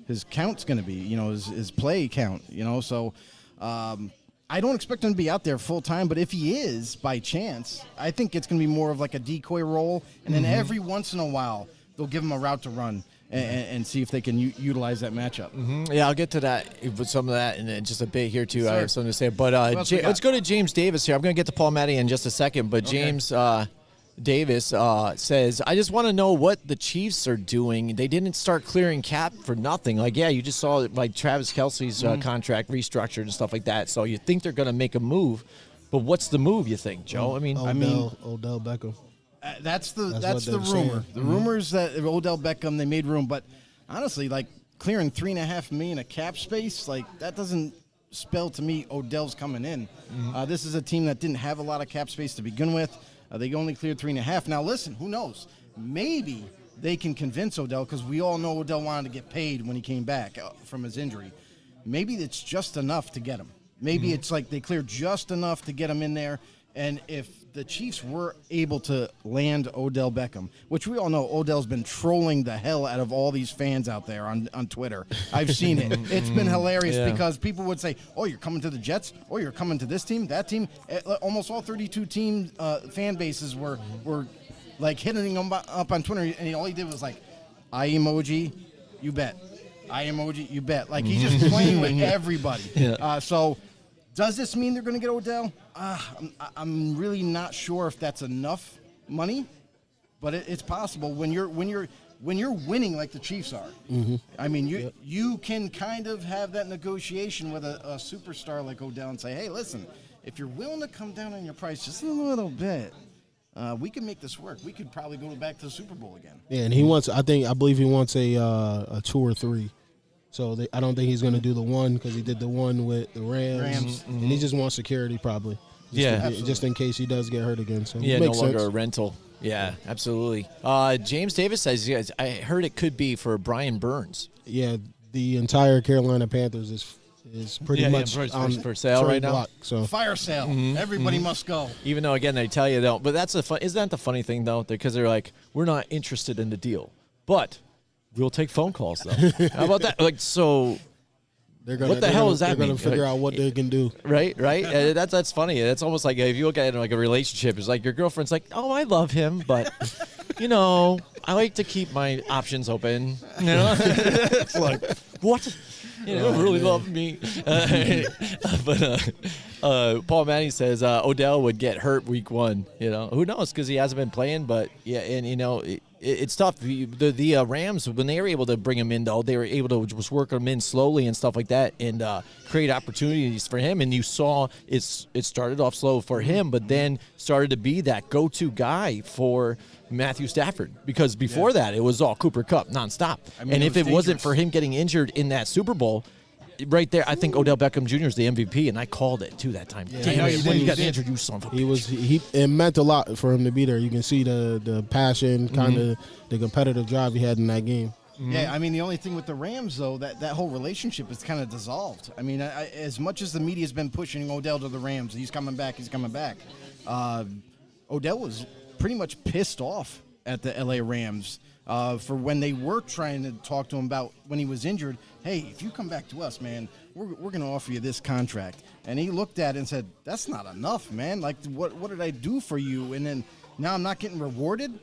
Speaker 4: his count's going to be, his play count, so. I don't expect him to be out there full time, but if he is, by chance, I think it's going to be more of like a decoy role, and then every once in a while they'll give him a route to run and see if they can utilize that matchup.
Speaker 3: Yeah, I'll get to that with some of that in just a bit here too.
Speaker 4: Sure.
Speaker 3: I have something to say, but let's go to James Davis here. I'm going to get to Paul Matty in just a second, but James Davis says, I just want to know what the Chiefs are doing. They didn't start clearing cap for nothing. Like, yeah, you just saw like Travis Kelce's contract restructured and stuff like that. So you think they're going to make a move, but what's the move? You think, Joe?
Speaker 5: Odell Beckham.
Speaker 4: That's the rumor.
Speaker 5: saying.
Speaker 4: The rumors that Odell Beckham, they made room, but honestly, like clearing $3.5 million of cap space, like that doesn't spell to me Odell's coming in. This is a team that didn't have a lot of cap space to begin with. They only cleared 3.5. Now listen, who knows? Maybe they can convince Odell, because we all know Odell wanted to get paid when he came back from his injury. Maybe it's just enough to get him. Maybe it's like they cleared just enough to get him in there. And if the Chiefs were able to land Odell Beckham, which we all know Odell's been trolling the hell out of all these fans out there on Twitter. I've seen it. It's been hilarious because people would say, oh, you're coming to the Jets? Oh, you're coming to this team, that team? Almost all 32 team fan bases were like hitting him up on Twitter, and all he did was like, eye emoji, you bet. Eye emoji, you bet. Like he's just playing with everybody. So does this mean they're going to get Odell? I'm really not sure if that's enough money, but it's possible when you're winning like the Chiefs are. I mean, you can kind of have that negotiation with a superstar like Odell and say, hey, listen, if you're willing to come down on your price just a little bit, we can make this work. We could probably go back to the Super Bowl again.
Speaker 5: Yeah, and he wants. I believe he wants a 2 or 3. So I don't think he's going to do the 1 because he did the 1 with the Rams. And he just wants security probably. Just in case he does get hurt again. So
Speaker 3: no
Speaker 5: makes
Speaker 3: longer
Speaker 5: sense.
Speaker 3: a rental. Yeah, absolutely. James Davis says, yes, I heard it could be for Brian Burns.
Speaker 5: Yeah, the entire Carolina Panthers is pretty much
Speaker 3: for sale right now.
Speaker 5: Block, so
Speaker 4: fire sale. Everybody must go.
Speaker 3: Even though again they tell you don't. But that's isn't that the funny thing though? Because they're like, we're not interested in the deal, but we'll take phone calls though. How about that? Like so. What the hell does that mean?
Speaker 5: They're going to figure out what they can do.
Speaker 3: Right. That's funny. It's almost like if you look at it like a relationship, it's like your girlfriend's like, oh, I love him, but, I like to keep my options open. It's like, what? You don't really love me. But Paul Manning says Odell would get hurt week 1. Who knows? Because he hasn't been playing. But yeah, and it's tough. The Rams, when they were able to bring him in, though, they were able to just work him in slowly and stuff like that, and create opportunities for him. And you saw it started off slow for him, but then started to be that go-to guy for Matthew Stafford, because before that it was all Cooper Kupp nonstop. And if it wasn't for him getting injured in that Super Bowl, right there, I think Odell Beckham Jr. is the MVP, and I called it too that time. Damn it, when you got injured, you son of a bitch.
Speaker 5: It meant a lot for him to be there. You can see the passion, kind of the competitive drive he had in that game.
Speaker 4: Yeah, I mean, the only thing with the Rams, though, that whole relationship is kind of dissolved. I mean, as much as the media's been pushing Odell to the Rams, he's coming back. Odell was pretty much pissed off at the L.A. Rams for when they were trying to talk to him about when he was injured. Hey, if you come back to us, man, we're going to offer you this contract. And he looked at it and said, that's not enough, man. Like, what did I do for you? And then now I'm not getting rewarded?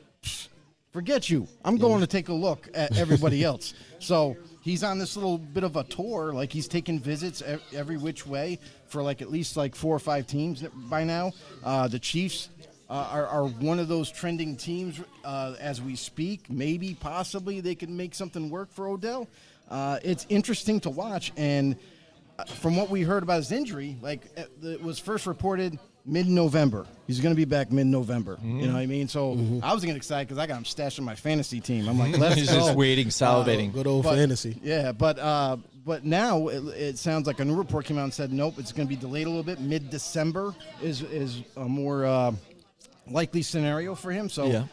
Speaker 4: Forget you. I'm going to take a look at everybody else. So he's on this little bit of a tour. Like, he's taking visits every which way for, like, at least, like, 4 or 5 teams by now. The Chiefs are one of those trending teams as we speak. Maybe, possibly, they can make something work for Odell. It's interesting to watch, and from what we heard about his injury, like, it was first reported mid-November. He's going to be back mid-November. You know what I mean? So I was getting excited because I got him stashed in my fantasy team. I'm like, let's
Speaker 3: He's
Speaker 4: go.
Speaker 3: just waiting, salivating.
Speaker 5: Good old fantasy.
Speaker 4: Yeah, but now it sounds like a new report came out and said, nope, it's going to be delayed a little bit. Mid-December is a more likely scenario for him. So
Speaker 3: Yeah.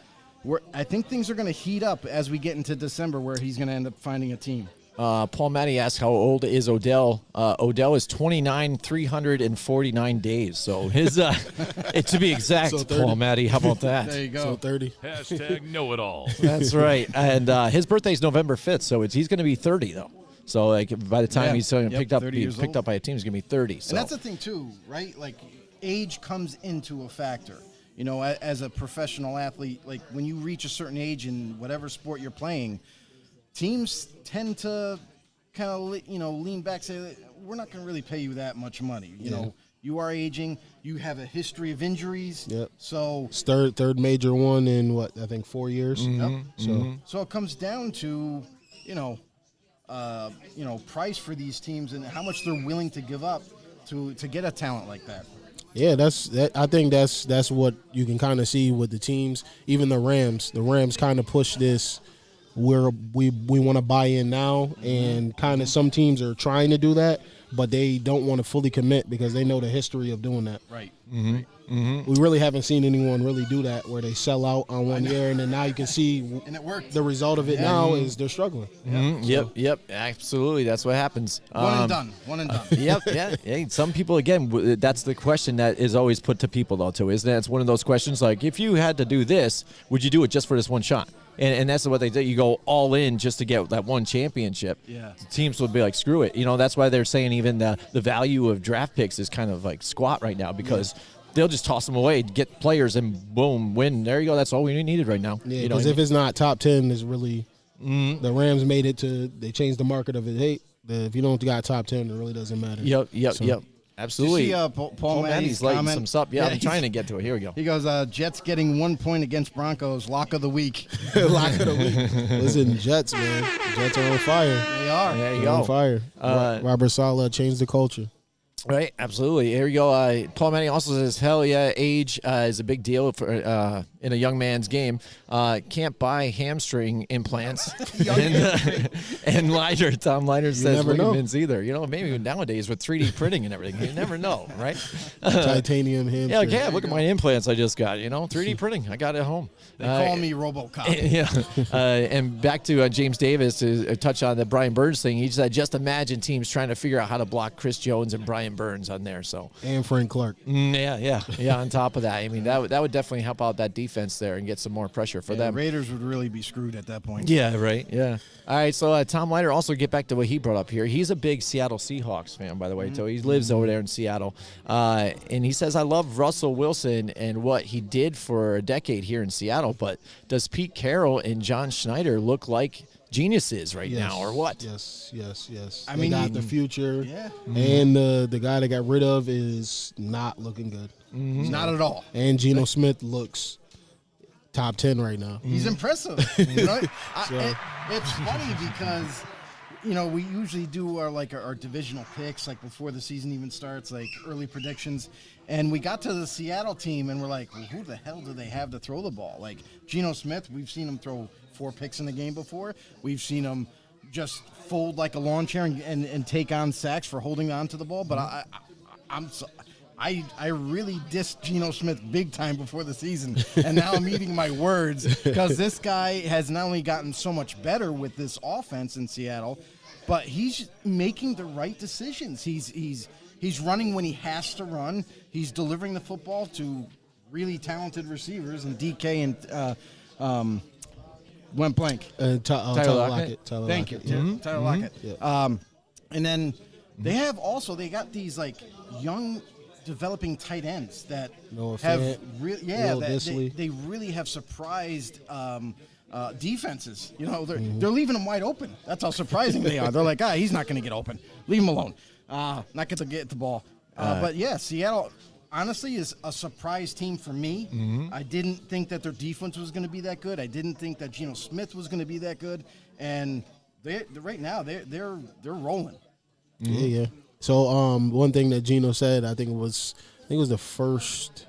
Speaker 4: I think things are going to heat up as we get into December, where he's going to end up finding a team.
Speaker 3: Paul Matty asked, how old is Odell? Odell is 29, 349 days. So his, to be exact,
Speaker 5: So 30.
Speaker 3: Paul Matty, how about that?
Speaker 4: There you go.
Speaker 5: So 30.
Speaker 1: Hashtag know it all.
Speaker 3: That's right. And his birthday is November 5th, so he's going to be 30, though. So like by the time
Speaker 4: Yeah.
Speaker 3: he's
Speaker 4: Yep,
Speaker 3: picked up
Speaker 4: 30 years
Speaker 3: picked
Speaker 4: old.
Speaker 3: up by a team, he's going to be 30. So
Speaker 4: And that's the thing, too, right? Like, age comes into a factor. You know, as a professional athlete, like, when you reach a certain age in whatever sport you're playing, teams tend to kind of, lean back, say, we're not going to really pay you that much money. You know, you are aging. You have a history of injuries.
Speaker 5: Yep.
Speaker 4: So,
Speaker 5: It's third major one in, I think 4 years.
Speaker 4: so it comes down to, price for these teams and how much they're willing to give up to get a talent like that.
Speaker 5: Yeah, I think that's what you can kind of see with the teams. Even the Rams. The Rams kind of push this where we want to buy in now, and kind of some teams are trying to do that, but they don't want to fully commit because they know the history of doing that.
Speaker 4: Right.
Speaker 5: We really haven't seen anyone really do that where they sell out on 1 year, and then now you can see
Speaker 4: And it worked.
Speaker 5: the result of it now is they're struggling.
Speaker 3: Yep, absolutely. That's what happens.
Speaker 4: One and done.
Speaker 3: Yeah. Some people, again, that's the question that is always put to people, though, too, isn't it? It's one of those questions like, if you had to do this, would you do it just for this one shot? And that's what they do. You go all in just to get that one championship.
Speaker 4: Yeah.
Speaker 3: Teams would be like, screw it. That's why they're saying even the value of draft picks is kind of like squat right now, because they'll just toss them away, get players, and boom, win. There you go. That's all we needed right now.
Speaker 5: Yeah, because if it's not top 10, is really the Rams made it to. They changed the market of it. Hey, if you don't got top 10, it really doesn't matter.
Speaker 3: Yep. Absolutely.
Speaker 4: Did you see, Paul
Speaker 3: Matty's
Speaker 4: Matty's
Speaker 3: lighting
Speaker 4: comment?
Speaker 3: some stuff. Yeah, I'm trying to get to it. Here we go.
Speaker 4: He goes, Jets getting 1 point against Broncos, lock of the week.
Speaker 5: Lock of the week. Listen, Jets, man. Jets are on fire.
Speaker 4: They are.
Speaker 3: There you
Speaker 5: They're on
Speaker 3: go.
Speaker 5: fire. Robert Saleh changed the culture.
Speaker 3: Right, absolutely. Here we go. Paul Manning also says, hell yeah, age is a big deal for in a young man's game. Can't buy hamstring implants. and Leiter, Tom Leiter says
Speaker 5: never know.
Speaker 3: ligaments either. Maybe nowadays with 3D printing and everything, you never know, right?
Speaker 5: Titanium hamstring.
Speaker 3: Yeah, look at my implants I just got. 3D printing, I got it at home.
Speaker 4: They call me RoboCop.
Speaker 3: Yeah, and back to James Davis to touch on the Brian Burns thing. He said, just imagine teams trying to figure out how to block Chris Jones and Brian Burns on there. So
Speaker 5: And Frank Clark.
Speaker 3: yeah. On top of that, I mean, that would definitely help out that defense there and get some more pressure for them.
Speaker 4: Raiders would really be screwed at that point.
Speaker 3: Yeah, right. Yeah. All right. So Tom Leiter, also get back to what he brought up here. He's a big Seattle Seahawks fan, by the way. So he lives over there in Seattle, and he says, "I love Russell Wilson and what he did for a decade here in Seattle, but does Pete Carroll and John Schneider look like geniuses right now, or what?
Speaker 5: Yes.
Speaker 4: I
Speaker 5: They
Speaker 4: mean,
Speaker 5: got the future.
Speaker 4: Yeah.
Speaker 5: And the guy they got rid of is not looking good.
Speaker 4: Not at all.
Speaker 5: And Geno Smith looks top 10 right now.
Speaker 4: He's impressive. You know, it's funny because, you know, we usually do our divisional picks like before the season even starts, like early predictions. And we got to the Seattle team and we're like, well, who the hell do they have to throw the ball? Like Geno Smith, we've seen him throw 4 picks in the game before. We've seen him just fold like a lawn chair and take on sacks for holding on to the ball. But I really dissed Geno Smith big time before the season, and now I'm eating my words because this guy has not only gotten so much better with this offense in Seattle, but he's making the right decisions. He's running when he has to run. He's delivering the football to really talented receivers, and DK and went blank.
Speaker 5: Tyler Lockett.
Speaker 4: Thank you, Tyler Lockett.
Speaker 5: Yeah.
Speaker 4: And then they got these like young developing tight ends that
Speaker 5: Noah
Speaker 4: have
Speaker 5: Fant,
Speaker 4: they really have surprised defenses. You know, they're leaving them wide open. That's how surprising they are. They're like, he's not going to get open. Leave him alone. Not get to get the ball. But yeah, Seattle honestly is a surprise team for me. I didn't think that their defense was going to be that good. I didn't think that Geno Smith was going to be that good. And right now they're rolling.
Speaker 5: Yeah. So one thing that Geno said, I think it was the first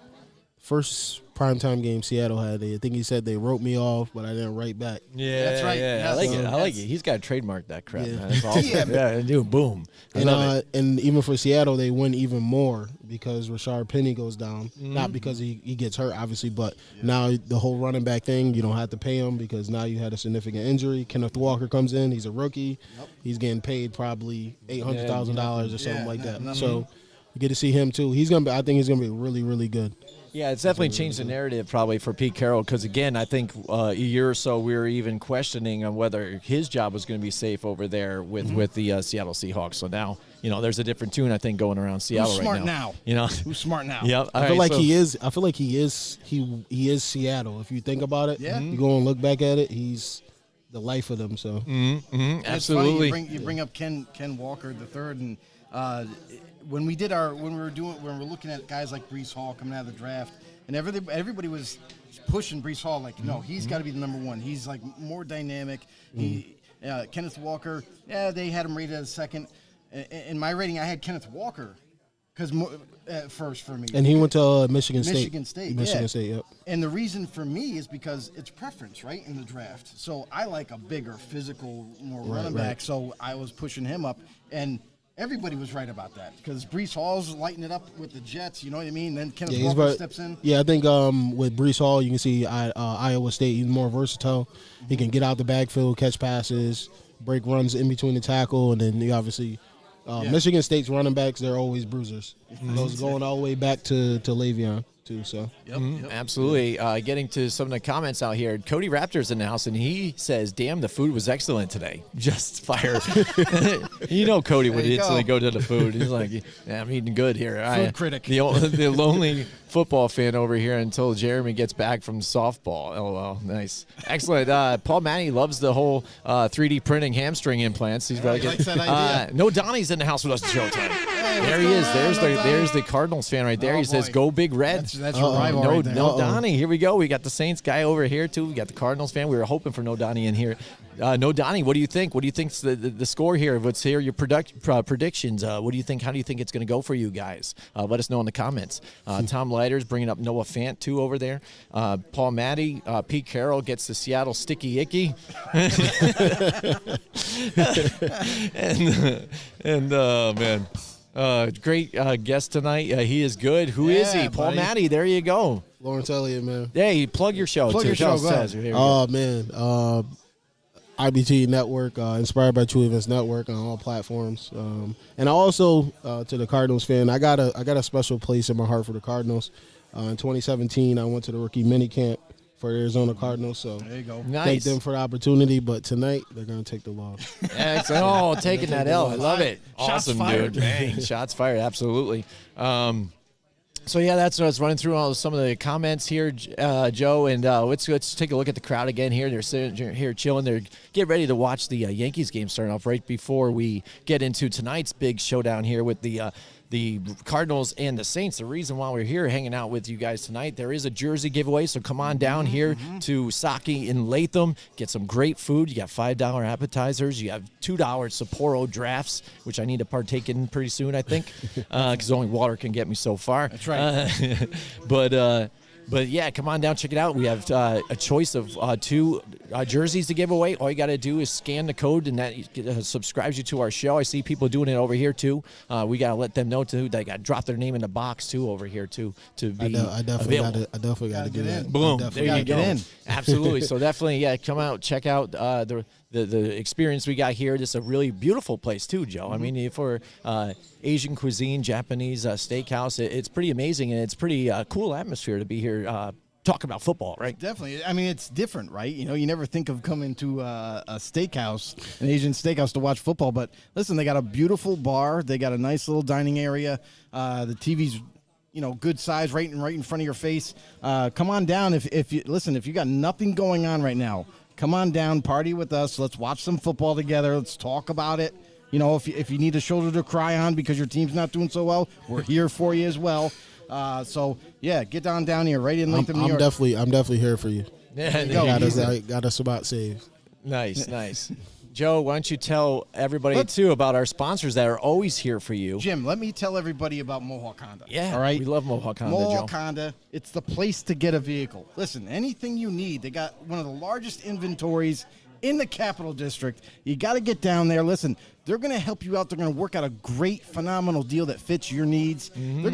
Speaker 5: primetime game Seattle had. I think he said they wrote me off, but I didn't write back.
Speaker 3: Yeah,
Speaker 4: That's right.
Speaker 3: Yeah,
Speaker 4: Yes.
Speaker 3: I like it. He's got to trademark that crap,
Speaker 5: Yeah.
Speaker 3: man. That's awesome.
Speaker 4: Yeah.
Speaker 3: Dude, boom. I
Speaker 5: And
Speaker 3: love it.
Speaker 5: and even for Seattle, they win even more because Rashard Penny goes down. Not because he gets hurt, obviously, but now the whole running back thing, you don't have to pay him because now you had a significant injury. Kenneth Walker comes in. He's a rookie. He's getting paid probably $800,000 or something like that. So you get to see him too. I think he's gonna be really, really good.
Speaker 3: Yeah, it's definitely changed the narrative probably for Pete Carroll because, again, I think a year or so we were even questioning on whether his job was going to be safe over there with the Seattle Seahawks. So now, you know, there's a different tune, I think, going around Seattle
Speaker 4: Who's
Speaker 3: right
Speaker 4: smart
Speaker 3: now.
Speaker 4: now?
Speaker 3: You know?
Speaker 4: Who's smart now?
Speaker 3: Yep.
Speaker 5: I feel like he is Seattle. If you think about it, you go and look back at it, he's the life of them. So
Speaker 3: Absolutely.
Speaker 4: It's funny you bring up Ken Walker III, and when we were looking at guys like Breece Hall coming out of the draft, and everybody was pushing Breece Hall like, no, he's got to be the number one. He's like more dynamic. Kenneth Walker, they had him rated as second. In my rating, I had Kenneth Walker because first for me.
Speaker 5: and he went to Michigan State.
Speaker 4: Michigan State,
Speaker 5: Michigan State, yep.
Speaker 4: And the reason for me is because it's preference, right, in the draft. So I like a bigger, physical, more running back. So I was pushing him up, and everybody was right about that because Breece Hall's lighting it up with the Jets. You know what I mean? Then Kenneth Walker steps in.
Speaker 5: Yeah, I think with Breece Hall, you can see Iowa State. He's more versatile. He can get out the backfield, catch passes, break runs in between the tackle, and then you obviously Michigan State's running backs. They're always bruisers. Those going all the way back to Le'Veon too. So
Speaker 3: Absolutely. Getting to some of the comments out here. Cody Raptor's in the house, and he says, damn, the food was excellent today. Just fire. You know Cody would
Speaker 4: There you
Speaker 3: instantly
Speaker 4: go.
Speaker 3: go to the food. He's like, yeah, I'm eating good here.
Speaker 4: Food critic.
Speaker 3: The lonely football fan over here until Jeremy gets back from softball. LOL. Nice. Excellent. Paul Manny loves the whole 3D printing hamstring implants. He's really
Speaker 4: he likes that idea.
Speaker 3: No Donnie's in the house with us showtime.
Speaker 4: Hey,
Speaker 3: There
Speaker 4: what's
Speaker 3: he is.
Speaker 4: going on,
Speaker 3: There's the Cardinals fan right there.
Speaker 4: Oh,
Speaker 3: He says,
Speaker 4: boy.
Speaker 3: "Go Big Red."
Speaker 4: That's your rival right there.
Speaker 3: No Donnie. Here we go. We got the Saints guy over here too. We got the Cardinals fan. We were hoping for no Donnie in here. No Donnie. What do you think? What do you think's the score here? Let's hear your predictions. What do you think? How do you think it's going to go for you guys? Let us know in the comments. Tom Leiter's bringing up Noah Fant too over there. Paul Matty. Pete Carroll gets the Seattle Sticky Icky. and man. Great guest tonight. He is good. Who is he?
Speaker 4: Yeah,
Speaker 3: Paul
Speaker 4: buddy.
Speaker 3: Matty. There you go.
Speaker 5: Lawrence Elliott, man.
Speaker 3: Hey, plug your show.
Speaker 4: Plug
Speaker 3: too.
Speaker 4: your show, go ahead.
Speaker 3: Here we go.
Speaker 5: Oh man, IBT Network, Inspired by True Events Network on all platforms, and also to the Cardinals fan, I got a special place in my heart for the Cardinals. In 2017, I went to the rookie minicamp for Arizona Cardinals, so
Speaker 4: There you go.
Speaker 3: Nice.
Speaker 5: thank them for the opportunity. But tonight, they're going to take the loss.
Speaker 3: Excellent. Oh, taking that L. I love it.
Speaker 4: Shots
Speaker 3: Awesome,
Speaker 4: fired.
Speaker 3: dude. Shots fired. Absolutely. So yeah, that's what I was running through some of the comments here, Joe, and let's take a look at the crowd again here. They're sitting here chilling. They're getting ready to watch the Yankees game starting off right before we get into tonight's big showdown here with the Cardinals and the Saints. The reason why we're here hanging out with you guys tonight, there is a jersey giveaway, so come on down here to Saki in Latham, get some great food. You got $5 appetizers, you have $2 Sapporo drafts, which I need to partake in pretty soon, I think, because only water can get me so far.
Speaker 4: That's right.
Speaker 3: But yeah, come on down, check it out. We have a choice of 2 jerseys to give away. All you got to do is scan the code, and that subscribes you to our show. I see people doing it over here too. We got to let them know too. They got to drop their name in the box too over here too to be
Speaker 5: I definitely got to get in.
Speaker 3: Boom!
Speaker 4: There
Speaker 3: you
Speaker 4: you
Speaker 3: go.
Speaker 4: get in.
Speaker 3: Absolutely. So definitely, yeah, come out, check out the experience we got here. This is a really beautiful place too, Joe. I mean, for Asian cuisine, Japanese steakhouse, it's pretty amazing, and it's pretty cool atmosphere to be here talking about football, right?
Speaker 4: Definitely. I mean, it's different, right? You know, you never think of coming to a steakhouse, an Asian steakhouse, to watch football. But listen, they got a beautiful bar. They got a nice little dining area. The TV's, good size, right in front of your face. Come on down if you got nothing going on right now. Come on down, party with us. Let's watch some football together. Let's talk about it. If you need a shoulder to cry on because your team's not doing so well, we're here for you as well. So yeah, get down here, right in Latham, New York.
Speaker 5: I'm definitely here for you.
Speaker 3: Yeah,
Speaker 5: Got us about saved.
Speaker 3: Nice. Joe, why don't you tell everybody too about our sponsors that are always here for you?
Speaker 4: Jim, let me tell everybody about Mohawk Honda.
Speaker 3: Yeah,
Speaker 4: all right.
Speaker 3: We love Mohawk Honda,
Speaker 4: Mohawk
Speaker 3: Joe.
Speaker 4: Honda, it's the place to get a vehicle. Listen, anything you need, they got one of the largest inventories in the Capital District. You got to get down there. Listen, they're going to help you out. They're going to work out a great, phenomenal deal that fits your needs. They're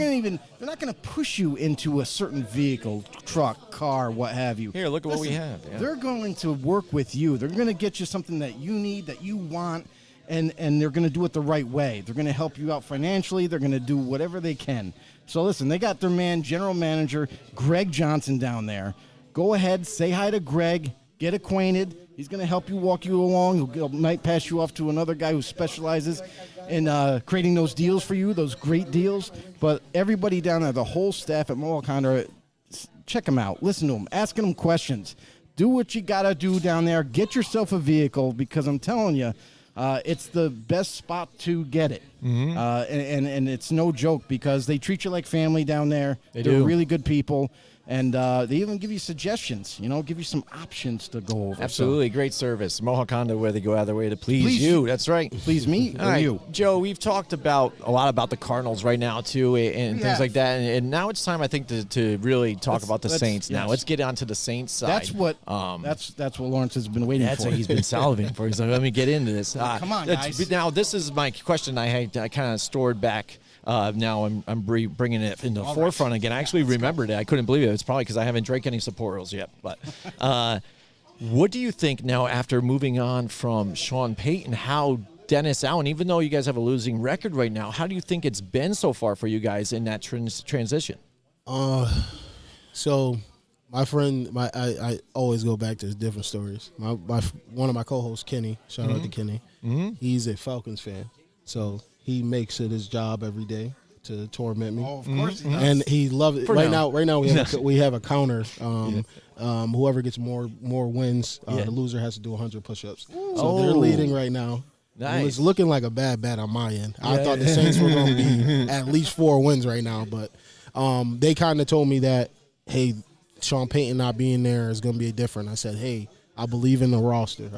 Speaker 4: not going to push you into a certain vehicle, truck, car, what have you.
Speaker 3: Here, look at what we have. Yeah.
Speaker 4: They're going to work with you. They're going to get you something that you need, that you want, and they're going to do it the right way. They're going to help you out financially. They're going to do whatever they can. So listen, they got their general manager, Greg Johnson, down there. Go ahead, say hi to Greg, get acquainted. He's going to help you, walk you along. He might pass you off to another guy who specializes in creating those deals for you, those great deals. But everybody down there, the whole staff at Mohawk Honda, check them out. Listen to them. Asking them questions. Do what you got to do down there. Get yourself a vehicle, because I'm telling you, it's the best spot to get it. And it's no joke, because they treat you like family down there. They're really good people. And they even give you suggestions, give you some options to go over.
Speaker 3: Absolutely.
Speaker 4: So,
Speaker 3: great service. Mohawk Honda, where they go out of their way to please you. That's right.
Speaker 4: Please me or you.
Speaker 3: Joe, we've talked a lot about the Cardinals right now, too, and things like that. And now it's time, I think, to really talk about the Saints now.
Speaker 4: Yes.
Speaker 3: Let's get on to the Saints side.
Speaker 4: That's what Lawrence has been waiting for.
Speaker 3: That's what he's been salivating for. He's like, let me get into this.
Speaker 4: Come on, guys.
Speaker 3: Now, this is my question I kind of stored back. Now I'm bringing it in the forefront again. I actually remembered it. I couldn't believe it. It's probably because I haven't drank any Sapporos yet. But what do you think now, after moving on from Sean Payton, how Dennis Allen, even though you guys have a losing record right now, how do you think it's been so far for you guys in that transition?
Speaker 5: So my friend, I always go back to different stories. One of my co-hosts, Kenny, shout out to Kenny. He's a Falcons fan. So he makes it his job every day to torment me.
Speaker 4: Oh, of course he does.
Speaker 5: And he loves it.
Speaker 3: For
Speaker 5: Right
Speaker 3: now.
Speaker 5: now we have a counter. Whoever gets more wins, the loser has to do 100 push-ups. So they're leading right now.
Speaker 3: Nice.
Speaker 5: And it's looking like a bad bet on my end. I thought the Saints were going to be at least 4 wins right now, but they kind of told me that, hey, Sean Payton not being there is going to be different. I said, hey, I believe in the roster.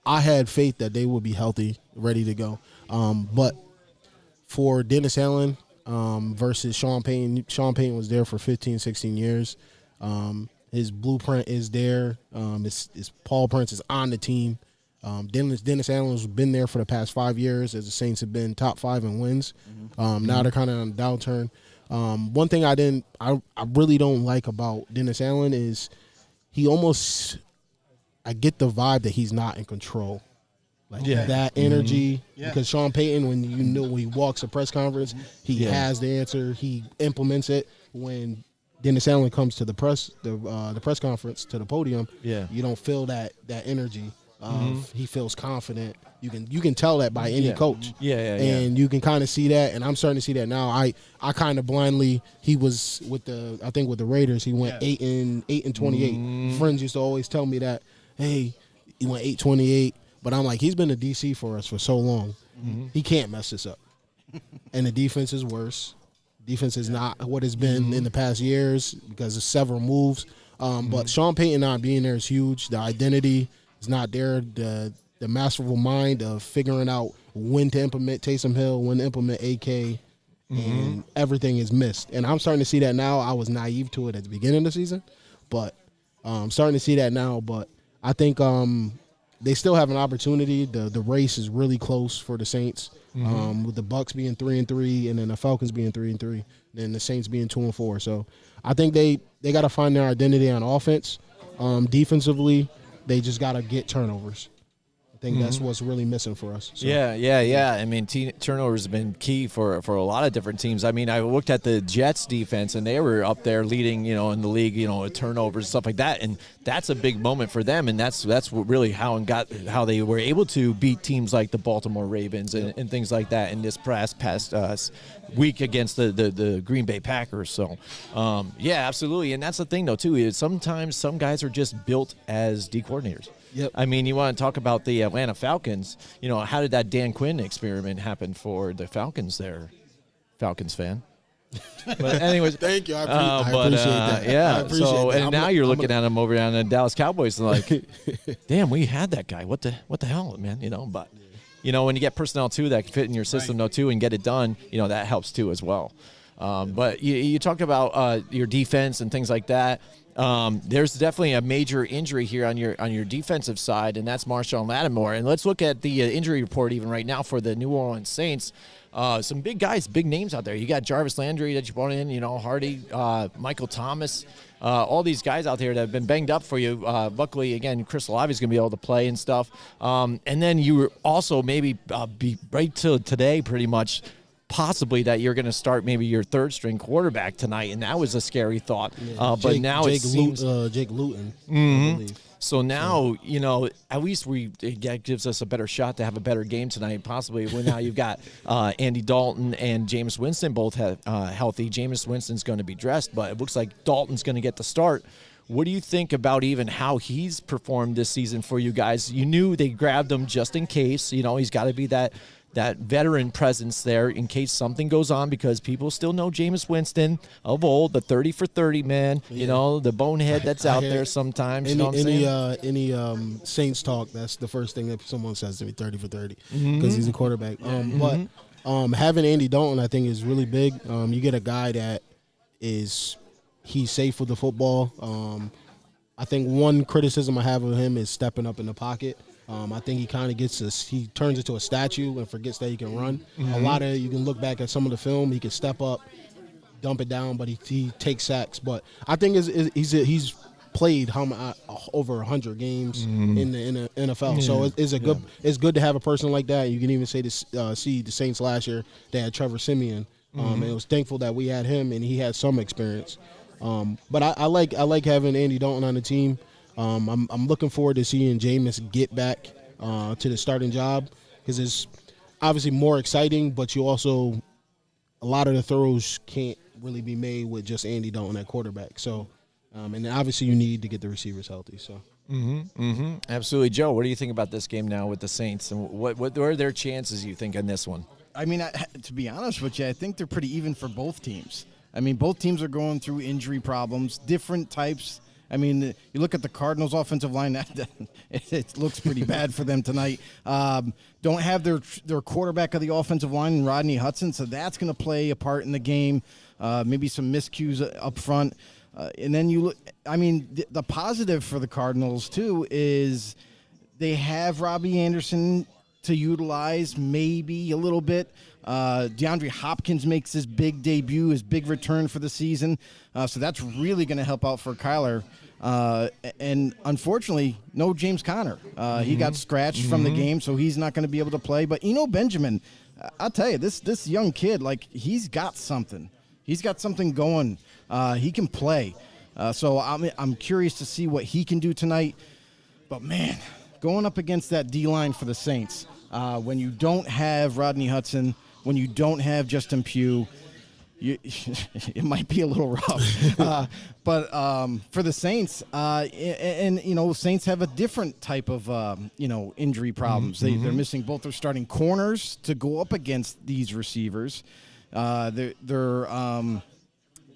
Speaker 5: I had faith that they would be healthy, ready to go. But for Dennis Allen versus Sean Payton was there for 15, 16 years. His blueprint is there. His Paul Prince is on the team. Dennis Allen has been there for the past 5 years as the Saints have been top 5 in wins. Now they're kind of on a downturn. One thing I really don't like about Dennis Allen is I get the vibe that he's not in control. That energy, because Sean Payton, when he walks a press conference, he has the answer, he implements it. When Dennis Allen comes to the press conference, to the podium, you don't feel that energy. He feels confident. You can tell that by any coach.
Speaker 3: Yeah.
Speaker 5: And you can kind of see that, and I'm starting to see that now. I kind of blindly, he was with the Raiders, he went 8 and 28. Friends used to always tell me that, hey, he went 8-28, but I'm like, he's been a DC for us for so long. He can't mess this up. And the defense is worse. Defense is not what it's been in the past years because of several moves. But Sean Payton not being there is huge. The identity is not there. The masterful mind of figuring out when to implement Taysom Hill, when to implement AK, and everything is missed. And I'm starting to see that now. I was naive to it at the beginning of the season, but I'm starting to see that now. But I think they still have an opportunity. The race is really close for the Saints, with the Bucks being 3-3, and then the Falcons being 3-3, and the Saints being 2-4. So I think they got to find their identity on offense. Defensively, they just got to get turnovers. I think that's what's really missing for us. So.
Speaker 3: Yeah. I mean, turnovers have been key for a lot of different teams. I mean, I looked at the Jets defense, and they were up there leading, in the league, with turnovers and stuff like that. And that's a big moment for them. And that's what really how they were able to beat teams like the Baltimore Ravens and things like that in this past week against the Green Bay Packers. So, yeah, absolutely. And that's the thing, though, too, is sometimes some guys are just built as D coordinators.
Speaker 5: Yep.
Speaker 3: I mean, you want to talk about the Atlanta Falcons. How did that Dan Quinn experiment happen for the Falcons there? Falcons fan. But anyways.
Speaker 5: Thank you. I appreciate that.
Speaker 3: Yeah.
Speaker 5: I appreciate that.
Speaker 3: And now you're looking at him over on the Dallas Cowboys and like, damn, we had that guy. What the hell, man? But, when you get personnel, too, that can fit in your system, though, too, and get it done, that helps, too, as well. But you talk about your defense and things like that. There's definitely a major injury here on your defensive side, and that's Marshon Lattimore. And let's look at the injury report even right now for the New Orleans Saints. Some big guys, big names out there. You got Jarvis Landry that you brought in, Hardy, Michael Thomas, all these guys out there that have been banged up for you. Luckily, again, Chris Olave's going to be able to play and stuff. And then you were also maybe be right till today pretty much possibly that you're going to start maybe your third string quarterback tonight, and that was a scary thought. But now it seems
Speaker 5: Jake Luton.
Speaker 3: So now at least that gives us a better shot to have a better game tonight. Possibly when now you've got Andy Dalton and Jameis Winston both healthy. Jameis Winston's going to be dressed, but it looks like Dalton's going to get the start. What do you think about even how he's performed this season for you guys? You knew they grabbed him just in case. He's got to be that veteran presence there in case something goes on, because people still know Jameis Winston of old, the 30 for 30 man, the bonehead that's out there sometimes.
Speaker 5: Any Saints talk, that's the first thing that someone says to me, 30 for 30, because he's a quarterback. But having Andy Dalton, I think, is really big. You get a guy that he's safe with the football. I think one criticism I have of him is stepping up in the pocket. I think he kind of he turns into a statue and forgets that he can run. A lot of, you can look back at some of the film, he can step up, dump it down, but he takes sacks. But I think he's played over 100 games in the NFL. So it's good to have a person like that. You can even see the Saints last year, they had Trevor Siemian. And it was thankful that we had him and he had some experience. But I like having Andy Dalton on the team. I'm looking forward to seeing Jameis get back to the starting job, because it's obviously more exciting, but you also, a lot of the throws can't really be made with just Andy Dalton at quarterback. So, and obviously you need to get the receivers healthy. So.
Speaker 3: Absolutely. Joe, what do you think about this game now with the Saints, and what are their chances, you think, in this one?
Speaker 4: I mean, to be honest with you, I think they're pretty even for both teams. I mean, both teams are going through injury problems, different types. I mean, you look at the Cardinals' offensive line, it looks pretty bad for them tonight. Don't have their quarterback of the offensive line, Rodney Hudson, so that's going to play a part in the game. Maybe some miscues up front. And then you look, I mean, the positive for the Cardinals, too, is they have Robbie Anderson to utilize maybe a little bit. DeAndre Hopkins makes his big debut, his big return for the season. So that's really going to help out for Kyler. And unfortunately, no James Conner. He got scratched from the game, so he's not going to be able to play. But Eno Benjamin, I'll tell you, this young kid, he's got something. He's got something going. He can play. So I'm curious to see what he can do tonight. But, man, going up against that D-line for the Saints, when you don't have Rodney Hudson, when you don't have Justin Pugh, it might be a little rough. But for the Saints, Saints have a different type of, injury problems. They're missing both their starting corners to go up against these receivers. They're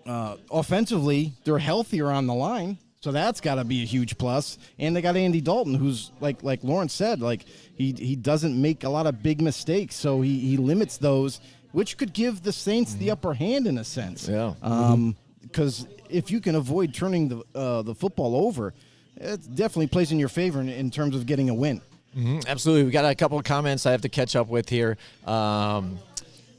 Speaker 4: offensively, they're healthier on the line. So that's got to be a huge plus. And they got Andy Dalton, who's like Lawrence said, like he doesn't make a lot of big mistakes, so he limits those, which could give the Saints the upper hand in a sense.
Speaker 3: Yeah.
Speaker 4: Because if you can avoid turning the football over, it definitely plays in your favor in terms of getting a win.
Speaker 3: Absolutely. We got a couple of comments I have to catch up with here.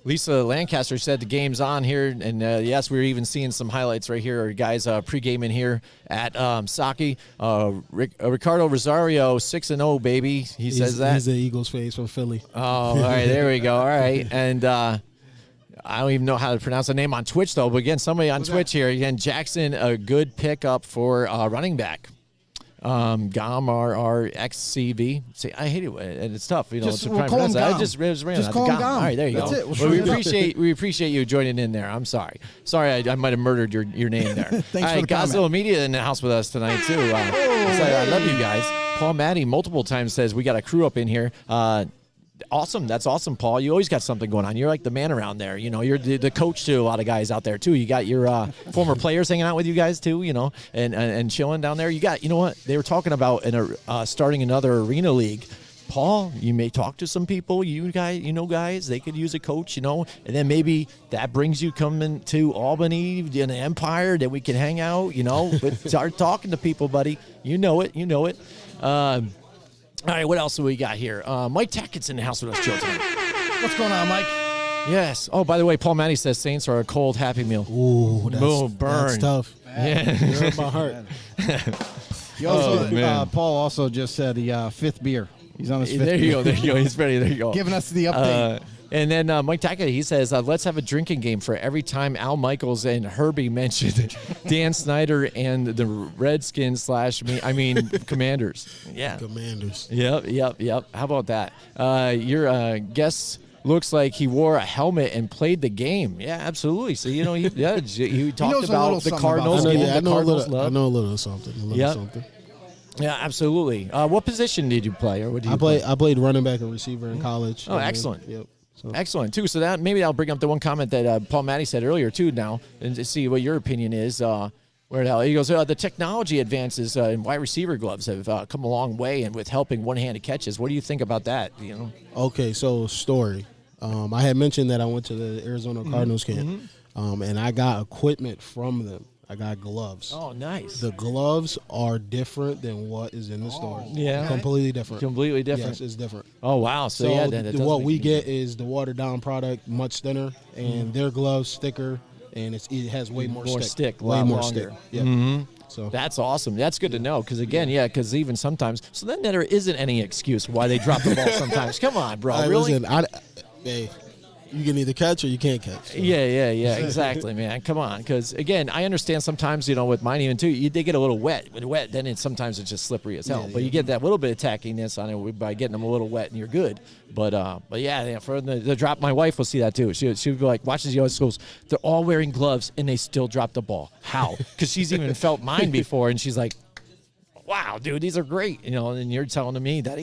Speaker 3: Lisa Lancaster said the game's on here, and yes, we're even seeing some highlights right here. Our guys pre-gaming here at Saki. Ricardo Rosario, 6-0, baby. He says that.
Speaker 5: He's the Eagles face from Philly.
Speaker 3: Oh, all right, there we go. All right, and I don't even know how to pronounce the name on Twitch, though. But again, somebody on Twitch here. Again, Jackson, a good pickup for running back. GOM-RRXCV. See, I hate it, and it's tough, to try and pronounce that. I just ran
Speaker 4: call him
Speaker 3: GOM.
Speaker 4: Gom.
Speaker 3: All right, there you
Speaker 4: That's
Speaker 3: go.
Speaker 4: it. We'll
Speaker 3: Well, we
Speaker 4: shorten it up.
Speaker 3: appreciate you joining in there. I'm sorry. I might have murdered your name there.
Speaker 4: Thanks
Speaker 3: all
Speaker 4: for
Speaker 3: right,
Speaker 4: the comment.
Speaker 3: Godzilla Media in the house with us tonight too. I love you guys. Paul Maddie multiple times says we got a crew up in here. Awesome. That's awesome, Paul. You always got something going on. You're like the man around there. You're the coach to a lot of guys out there, too. You got your former players hanging out with you guys, too, and chilling down there. You got, what? They were talking about starting another arena league. Paul, you may talk to some people, guys, they could use a coach, and then maybe that brings you coming to Albany in the Empire, that we can hang out, but start talking to people, buddy. You know it. All right, what else do we got here? Mike Tackett's in the house with us, Joe, tonight.
Speaker 4: What's going on, Mike?
Speaker 3: Yes. Oh, by the way, Paul Maddie says Saints are a cold Happy Meal.
Speaker 5: Ooh,
Speaker 3: burn.
Speaker 5: That's tough.
Speaker 3: Yeah.
Speaker 5: You're in my heart.
Speaker 4: He also,
Speaker 3: man.
Speaker 4: Paul also just said the fifth beer. He's on his fifth
Speaker 3: There you
Speaker 4: beer.
Speaker 3: go. He's ready. There you go.
Speaker 4: Giving us the update.
Speaker 3: And then Mike Tackett, he says, let's have a drinking game for every time Al Michaels and Herbie mentioned Dan Snyder and the Redskins Commanders. Yeah.
Speaker 5: Commanders.
Speaker 3: Yep. How about that? Your guest looks like he wore a helmet and played the game. Yeah, absolutely. So, he talked
Speaker 4: knows a
Speaker 3: about
Speaker 4: little
Speaker 3: the
Speaker 4: something
Speaker 3: Cardinals.
Speaker 4: about
Speaker 3: Getting
Speaker 5: I
Speaker 3: the Cardinals
Speaker 5: know
Speaker 3: love.
Speaker 5: a little something. Something.
Speaker 3: Yeah, absolutely. What position did you play, or what did you play?
Speaker 5: I played running back and receiver in college.
Speaker 3: Oh, excellent.
Speaker 5: Yep. So.
Speaker 3: Excellent, too. So maybe I'll bring up the one comment that Paul Maddie said earlier, too, now, and to see what your opinion is. Where the hell? He goes, the technology advances in wide receiver gloves have come a long way, and with helping one-handed catches. What do you think about that?
Speaker 5: Okay, so story. I had mentioned that I went to the Arizona Cardinals camp, and I got equipment from them. I got gloves.
Speaker 3: Oh, nice.
Speaker 5: The gloves are different than what is in the store.
Speaker 3: Yeah.
Speaker 5: Completely different.
Speaker 3: Completely different.
Speaker 5: Yes, it's different.
Speaker 3: Oh, wow. So yeah, that does
Speaker 5: what
Speaker 3: make
Speaker 5: we
Speaker 3: sense.
Speaker 5: get is the watered down product, much thinner, and their gloves thicker, and it has way more stick. Way
Speaker 3: lot
Speaker 5: more
Speaker 3: longer.
Speaker 5: stick. Yeah. So
Speaker 3: That's awesome. That's good to know because, again, because even sometimes – so then there isn't any excuse why they drop the ball sometimes. Come on, bro. Really?
Speaker 5: Listen, hey, you can either catch or you can't catch. So.
Speaker 3: Yeah, exactly, man. Come on, because again, I understand sometimes, with mine even too, they get a little wet. When wet, then sometimes it's just slippery as hell. But you get that little bit of tackiness on it by getting them a little wet, and you're good. But yeah, for the drop, my wife will see that too. She'll be like, watches the other schools. They're all wearing gloves, and they still drop the ball. How? Because she's even felt mine before, and she's like, wow, dude, these are great. And you're telling me that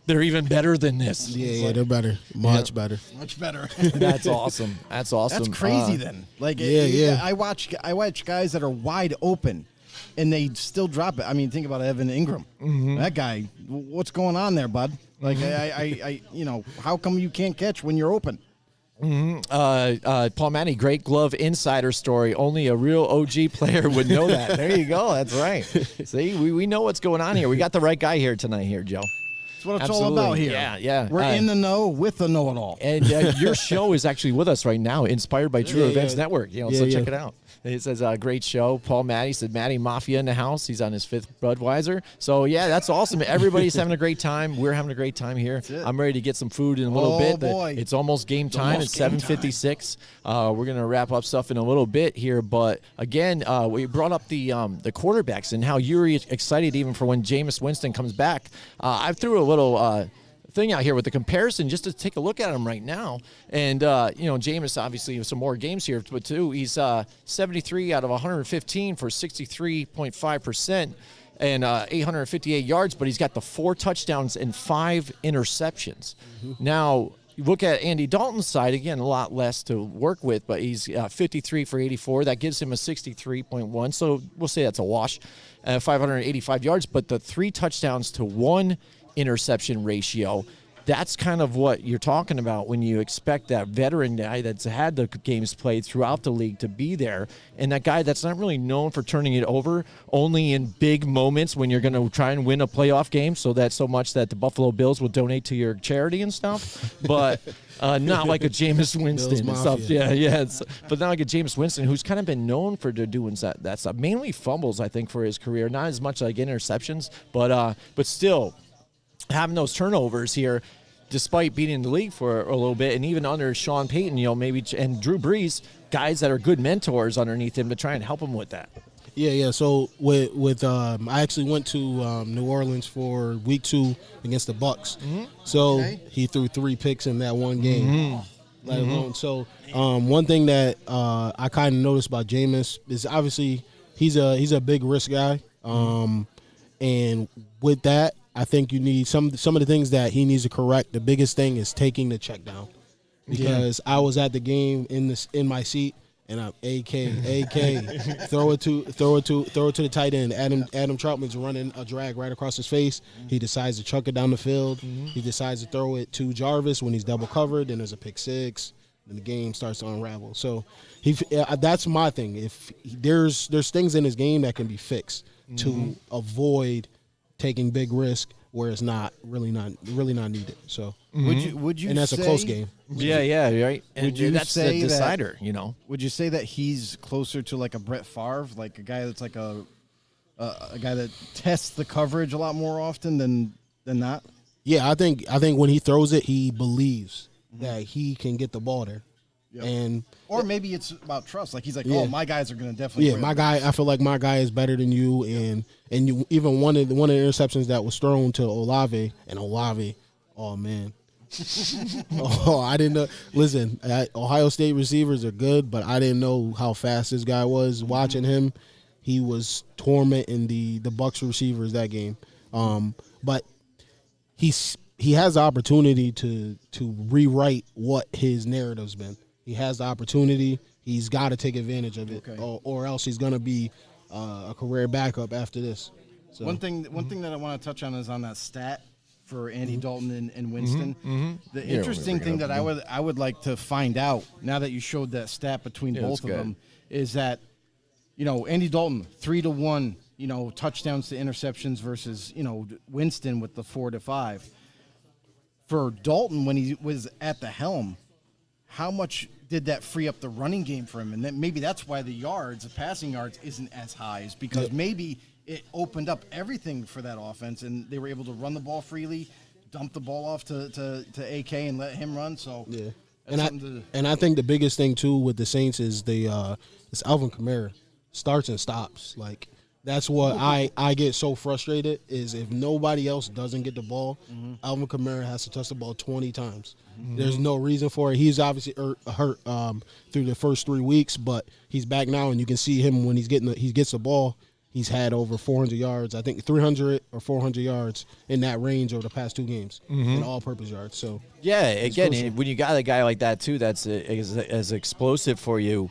Speaker 3: they're even better than this.
Speaker 5: Yeah, they're better. Much better.
Speaker 4: Much better.
Speaker 3: That's awesome. That's awesome.
Speaker 4: That's crazy then. Like,
Speaker 5: yeah.
Speaker 4: I watch guys that are wide open, and they still drop it. I mean, think about Evan Ingram. That guy. What's going on there, bud? Like, how come you can't catch when you're open?
Speaker 3: Paul Manny, great glove insider story. Only a real OG player would know that. There you go. That's right. See, we know what's going on here. We got the right guy here tonight, Joe.
Speaker 4: That's what it's
Speaker 3: Absolutely.
Speaker 4: all about here.
Speaker 3: Yeah.
Speaker 4: We're in the know with the know-it-all.
Speaker 3: And your show is actually with us right now, inspired by True Events Network. So check it out. He says, great show. Paul Matty said, Matty Mafia in the house. He's on his 5th Budweiser. So, yeah, that's awesome. Everybody's having a great time. We're having a great time here. I'm ready to get some food in a little bit.
Speaker 4: Boy.
Speaker 3: It's almost game time. It's 7:56. We're going to wrap up stuff in a little bit here. But, again, we brought up the quarterbacks and how you're excited even for when Jameis Winston comes back. I threw a little thing out here with the comparison just to take a look at him right now. And, Jameis obviously has some more games here, but too, he's 73 out of 115 for 63.5% and 858 yards, but he's got the 4 touchdowns and 5 interceptions. Now, you look at Andy Dalton's side, again, a lot less to work with, but he's 53 for 84. That gives him a 63.1, so we'll say that's a wash, 585 yards, but the 3 touchdowns to 1 interception ratio, that's kind of what you're talking about when you expect that veteran guy that's had the games played throughout the league to be there, and that guy that's not really known for turning it over, only in big moments when you're going to try and win a playoff game, so that's so much that the Buffalo Bills will donate to your charity and stuff, but not like a Jameis Winston and stuff. Yeah. But not like a Jameis Winston, who's kind of been known for doing that stuff. Mainly fumbles, I think, for his career. Not as much like interceptions, but still, having those turnovers here, despite being in the league for a little bit, and even under Sean Payton, maybe, and Drew Brees, guys that are good mentors underneath him to try and help him with that.
Speaker 5: Yeah. So with I actually went to New Orleans for week 2 against the Bucks. So he threw 3 picks in that one game. Let alone. So one thing that I kind of noticed about Jameis is obviously he's a big risk guy, and with that, I think you need some of the things that he needs to correct. The biggest thing is taking the check down, because I was at the game in my seat, and I'm AK throw it to the tight end. Adam Troutman's running a drag right across his face. He decides to chuck it down the field. He decides to throw it to Jarvis when he's double covered. Then there's a pick 6. And the game starts to unravel. So that's my thing. If there's things in his game that can be fixed to avoid taking big risk where it's really not needed. So
Speaker 4: would you
Speaker 5: and that's
Speaker 4: say,
Speaker 5: a close game.
Speaker 3: Yeah, right. And
Speaker 4: Would you
Speaker 3: that's
Speaker 4: say
Speaker 3: the decider,
Speaker 4: Would you say that he's closer to like a Brett Favre, like a guy that's like a guy that tests the coverage a lot more often than not?
Speaker 5: Yeah, I think when he throws it, he believes that he can get the ball there. And
Speaker 4: or maybe it's about trust. Like he's like, oh, my guys are going to definitely.
Speaker 5: Yeah, my guy. I feel like my guy is better than you. And you, even one of the interceptions that was thrown to Olave, oh man, I didn't know. Listen, Ohio State receivers are good, but I didn't know how fast this guy was. Watching him, he was tormenting the Bucs receivers that game. But he has the opportunity to rewrite what his narrative's been. He has the opportunity. He's got to take advantage of it, or else he's going to be a career backup after this. So.
Speaker 4: One thing that I want to touch on is on that stat for Andy Dalton and Winston. The interesting thing that I would like to find out, now that you showed that stat between both of them, is that Andy Dalton 3-1, touchdowns to interceptions versus Winston with the 4-5. For Dalton, when he was at the helm, how much did that free up the running game for him? And then maybe that's why the passing yards isn't as high, is because maybe it opened up everything for that offense, and they were able to run the ball freely, dump the ball off to AK and let him run. So
Speaker 5: and I think the biggest thing too with the Saints is it's Alvin Kamara starts and stops. Like that's what I get so frustrated is if nobody else doesn't get the ball, Alvin Kamara has to touch the ball 20 times. There's no reason for it. He's obviously hurt through the first 3 weeks, but he's back now, and you can see him when he gets the ball. He's had over 400 yards, I think 300 or 400 yards in that range over the past 2 games in all-purpose yards. So
Speaker 3: again, when you got a guy like that too, that's as explosive for you,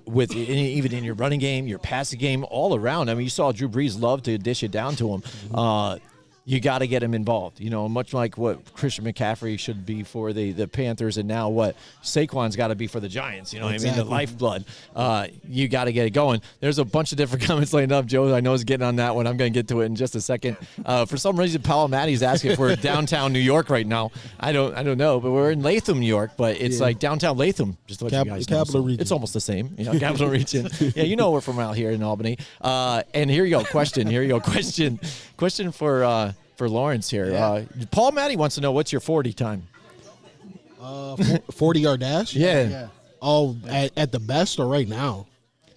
Speaker 3: with even in your running game, your passing game, all around. I mean, you saw Drew Brees love to dish it down to him. you got to get him involved. Much like what Christian McCaffrey should be for the Panthers, and now what Saquon's got to be for the Giants. What I mean? The lifeblood. You got to get it going. There's a bunch of different comments lined up. Joe, I know, is getting on that one. I'm going to get to it in just a second. For some reason, Paul Matty's asking if we're downtown New York right now. I don't know, but we're in Latham, New York, but it's like downtown Latham. Just to let you guys know.
Speaker 5: Capital region.
Speaker 3: It's almost the same. Capital region. Yeah, we're from out here in Albany. And here you go. Question for Lawrence here.
Speaker 4: Yeah.
Speaker 3: Paul Matty wants to know, what's your 40 time?
Speaker 5: 40-yard dash?
Speaker 4: Yeah.
Speaker 5: Oh, at the best or right now?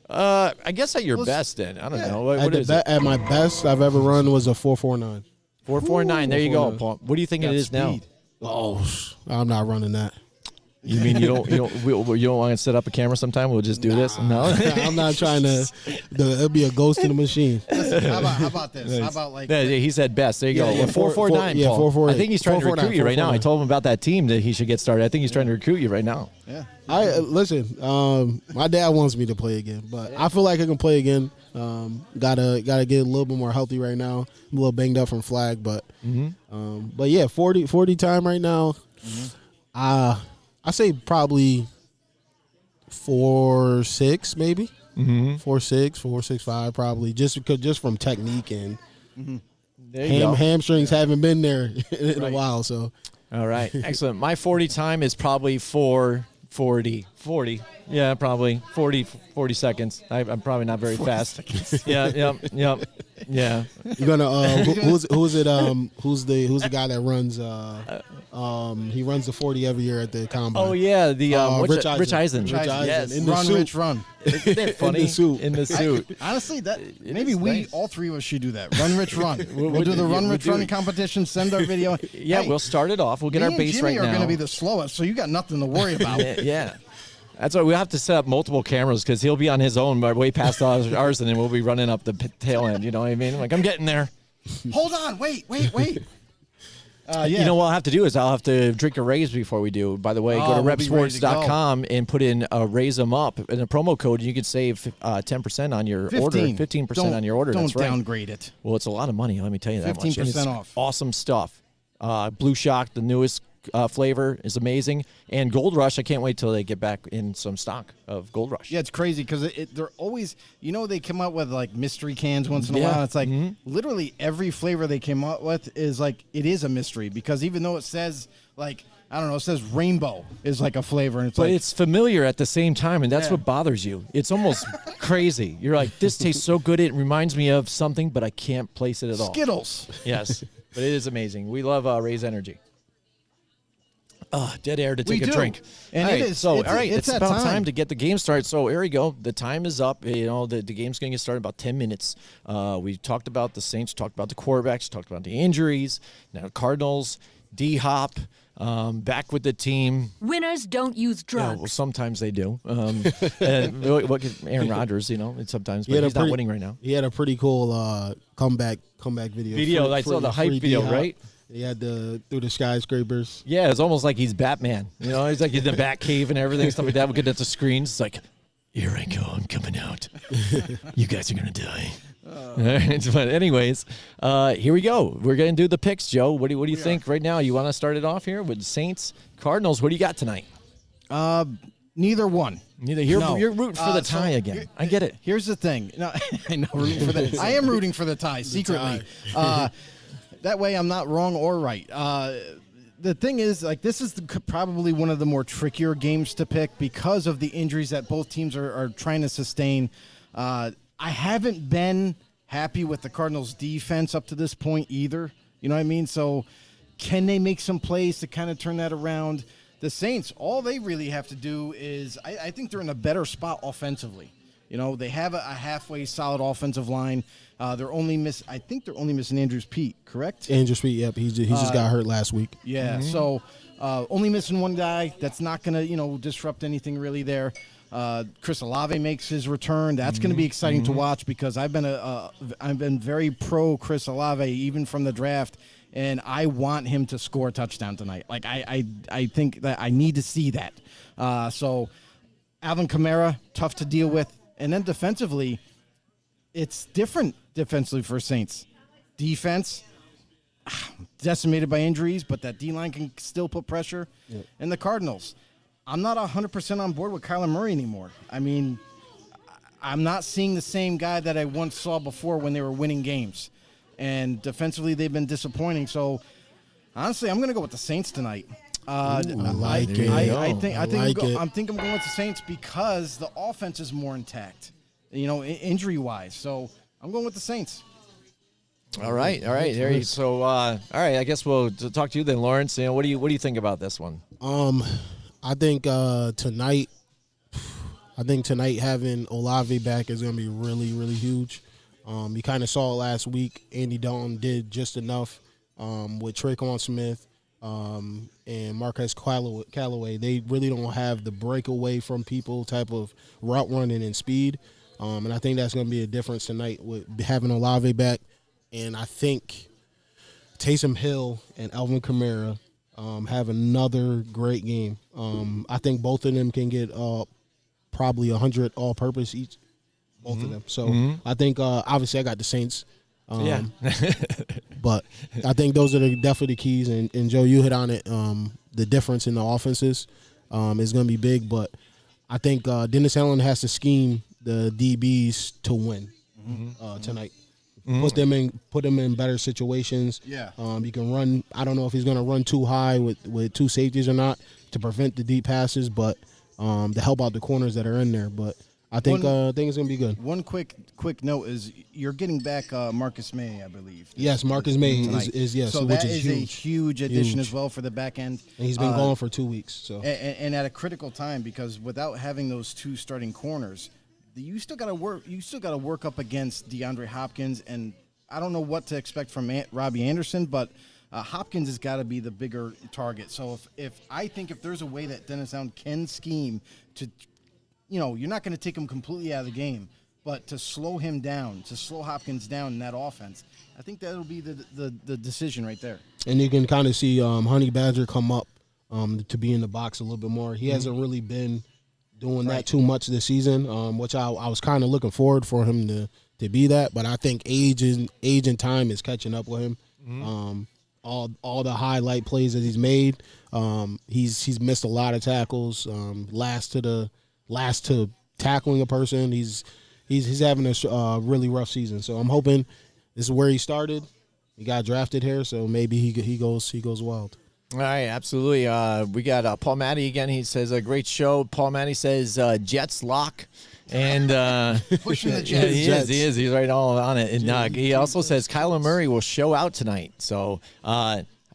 Speaker 3: I guess at your best then. I don't know. What is it?
Speaker 5: At my best I've ever run was a 4.49.
Speaker 3: 4.49. There you go, Paul. What do you think it is now?
Speaker 5: Oh, I'm not running that.
Speaker 3: You mean you don't want to set up a camera sometime? We'll just do this? No?
Speaker 5: I'm not trying to. It'll be a ghost in the machine.
Speaker 4: Listen, how about this? How about like?
Speaker 3: Yeah, he said best. There you go.
Speaker 5: Yeah,
Speaker 3: 4.49.
Speaker 5: Yeah,
Speaker 3: Paul.
Speaker 5: 4.48.
Speaker 3: I think he's trying to recruit you right now. I
Speaker 5: 4.49.
Speaker 3: told him about that team that he should get started. I think he's trying to recruit you right now.
Speaker 4: Yeah.
Speaker 5: Listen. My dad wants me to play again, but I feel like I can play again. Gotta get a little bit more healthy right now. I'm a little banged up from flag, but yeah, 40 time right now. I say probably 4.6 maybe. 4.6, 4.65 probably, just from technique and hamstrings haven't been there in a while. So
Speaker 3: all right, excellent. My 40 time is probably 4:40. 40. Yeah, probably 40 seconds. I'm probably not very fast. Yeah. You're
Speaker 5: gonna who's the guy that runs he runs the 40 every year at the combine.
Speaker 3: Oh yeah,
Speaker 5: Rich Eisen.
Speaker 3: Yes.
Speaker 5: In the
Speaker 4: Run,
Speaker 5: suit.
Speaker 4: Rich, run.
Speaker 3: Isn't that funny?
Speaker 5: In the suit.
Speaker 4: Honestly, maybe
Speaker 3: is
Speaker 4: we
Speaker 3: nice.
Speaker 4: all three of us should do that. Run, Rich, run. We'll do the Run, Rich, run competition. Send our video.
Speaker 3: Yeah,
Speaker 4: Hey,
Speaker 3: we'll start it off. We'll get
Speaker 4: me
Speaker 3: our
Speaker 4: and
Speaker 3: base
Speaker 4: Jimmy
Speaker 3: right
Speaker 4: are
Speaker 3: now.
Speaker 4: going to be the slowest, so you got nothing to worry about.
Speaker 3: Yeah. That's why we have to set up multiple cameras, because he'll be on his own way past ours, and then we'll be running up the tail end. You know what I mean? Like, I'm getting there.
Speaker 4: Hold on, wait. Yeah.
Speaker 3: You know what I'll have to do is I'll have to drink a Raise before we do. By the way, go to
Speaker 4: we'll be ready to go.
Speaker 3: repsports.com and put in Raise 'em up in a promo code, and you can save 10% on your order. 15% on your order.
Speaker 4: Don't
Speaker 3: That's right.
Speaker 4: downgrade it.
Speaker 3: Well, it's a lot of money. Let me tell you that much.
Speaker 4: 15%
Speaker 3: And it's
Speaker 4: off.
Speaker 3: Awesome stuff. Blue Shock, the newest flavor, is amazing. And Gold Rush, I can't wait till they get back in some stock of Gold Rush.
Speaker 4: Yeah, it's crazy because they're always, they come out with like mystery cans once in a
Speaker 3: Yeah.
Speaker 4: while. It's like literally every flavor they came out with is like, it is a mystery, because even though it says like, I don't know, it says rainbow is like a flavor, and it's
Speaker 3: But
Speaker 4: like,
Speaker 3: it's familiar at the same time, and that's
Speaker 4: Yeah.
Speaker 3: what bothers you. It's almost crazy. You're like, this tastes so good, it reminds me of something, but I can't place it at all.
Speaker 4: Skittles.
Speaker 3: Yes, but it is amazing. We love Raise Energy. Dead air to
Speaker 4: We
Speaker 3: take a
Speaker 4: do.
Speaker 3: drink.
Speaker 4: And
Speaker 3: all
Speaker 4: it
Speaker 3: right,
Speaker 4: is-
Speaker 3: so
Speaker 4: it's-
Speaker 3: all right,
Speaker 4: it's
Speaker 3: it's
Speaker 4: that
Speaker 3: about time
Speaker 4: time
Speaker 3: to get the game started. So here we go. The time is up. The game's going to get started in about 10 minutes. We talked about the Saints, talked about the quarterbacks, talked about the injuries. Now Cardinals, D-Hop, back with the team.
Speaker 6: Winners don't use
Speaker 3: Yeah,
Speaker 6: drugs.
Speaker 3: well, sometimes they do. And Aaron Rodgers, sometimes, but
Speaker 5: had a
Speaker 3: he's not
Speaker 5: pretty-
Speaker 3: winning right now.
Speaker 5: He had a pretty cool comeback video.
Speaker 3: I saw the hype
Speaker 5: free
Speaker 3: video,
Speaker 5: D-Hop.
Speaker 3: right?
Speaker 5: He had through the skyscrapers.
Speaker 3: Yeah, it's almost like he's Batman. He's like in the Bat Cave and everything, stuff like that. We get at the screens. It's like, here I go, I'm coming out. You guys are gonna die. But anyways, here we go. We're gonna do the picks, Joe. What do you think right now? You want to start it off here with Saints, Cardinals? What do you got tonight?
Speaker 4: Neither one.
Speaker 3: Neither. You're
Speaker 4: No.
Speaker 3: rooting for the
Speaker 4: So
Speaker 3: tie again. I get it.
Speaker 4: Here's the thing. No, I know, rooting for the. I am rooting for the tie secretly. That way, I'm not wrong or right. The thing is, like, this is probably one of the more trickier games to pick because of the injuries that both teams are trying to sustain. I haven't been happy with the Cardinals' defense up to this point either. You know what I mean? So, can they make some plays to kind of turn that around? The Saints, all they really have to do is, I think they're in a better spot offensively. They have a halfway solid offensive line. I think they're only missing Andrews Pete, correct?
Speaker 5: Andrew Sweet, yep. He just got hurt last week.
Speaker 4: Yeah. So only missing one guy. That's not going to, disrupt anything really there. Chris Olave makes his return. That's going to be exciting to watch because I've been very pro Chris Olave even from the draft, and I want him to score a touchdown tonight. Like I think that I need to see that. So Alvin Kamara, tough to deal with, and then defensively, it's different defensively for Saints. Defense, decimated by injuries, but that D-line can still put pressure. And the Cardinals, I'm not 100% on board with Kyler Murray anymore. I mean, I'm not seeing the same guy that I once saw before when they were winning games. And defensively, they've been disappointing. So, honestly, I'm going to go with the Saints tonight.
Speaker 5: I like it.
Speaker 4: I'm
Speaker 5: like it.
Speaker 4: going with the Saints because the offense is more intact, injury-wise. So, I'm going with the Saints.
Speaker 3: All right. There you, so, all right, I guess we'll talk to you then, Lawrence. What do you think about this one?
Speaker 5: I think tonight having Olave back is going to be really, really huge. You kind of saw it last week. Andy Dalton did just enough with Traquan Smith and Marquez Callaway. They really don't have the breakaway from people type of route running and speed. And I think that's going to be a difference tonight with having Olave back. And I think Taysom Hill and Alvin Kamara have another great game. I think both of them can get probably 100 all-purpose each, both of them. So I think obviously I got the Saints. But I think those are definitely the keys. And Joe, you hit on it. The difference in the offenses is going to be big. But I think Dennis Allen has to scheme the DBs to win tonight. Put them in better situations.
Speaker 4: Yeah.
Speaker 5: You can run. I don't know if he's going to run too high with two safeties or not to prevent the deep passes, but to help out the corners that are in there. But I think it's going to be good.
Speaker 4: One quick note is you're getting back Marcus May, I believe.
Speaker 5: Yes, Marcus May is yes,
Speaker 4: so
Speaker 5: which
Speaker 4: that
Speaker 5: is
Speaker 4: is
Speaker 5: huge.
Speaker 4: a huge addition as well for the back end.
Speaker 5: And he's been gone for 2 weeks. So
Speaker 4: and at a critical time, because without having those two starting corners, you still got to work up against DeAndre Hopkins, and I don't know what to expect from Robbie Anderson, but Hopkins has got to be the bigger target. So if there's a way that Dennis Allen can scheme to, you're not going to take him completely out of the game, but to slow him down, to slow Hopkins down in that offense, I think that'll be the decision right there.
Speaker 5: And you can kind of see Honey Badger come up to be in the box a little bit more. He hasn't really been doing that too much this season, which I was kind of looking forward for him to be that. But I think age and time is catching up with him. All the highlight plays that he's made, he's missed a lot of tackles. Last to tackling a person, he's having a really rough season. So I'm hoping this is where he started. He got drafted here, so maybe he goes wild.
Speaker 3: All right, absolutely. We got Paul Matty again. He says, a great show. Paul Matty says, Jets lock. And
Speaker 4: pushing the
Speaker 3: yeah,
Speaker 4: Jets.
Speaker 3: he is. He's right all on it. And he also says Kyler Murray will show out tonight. So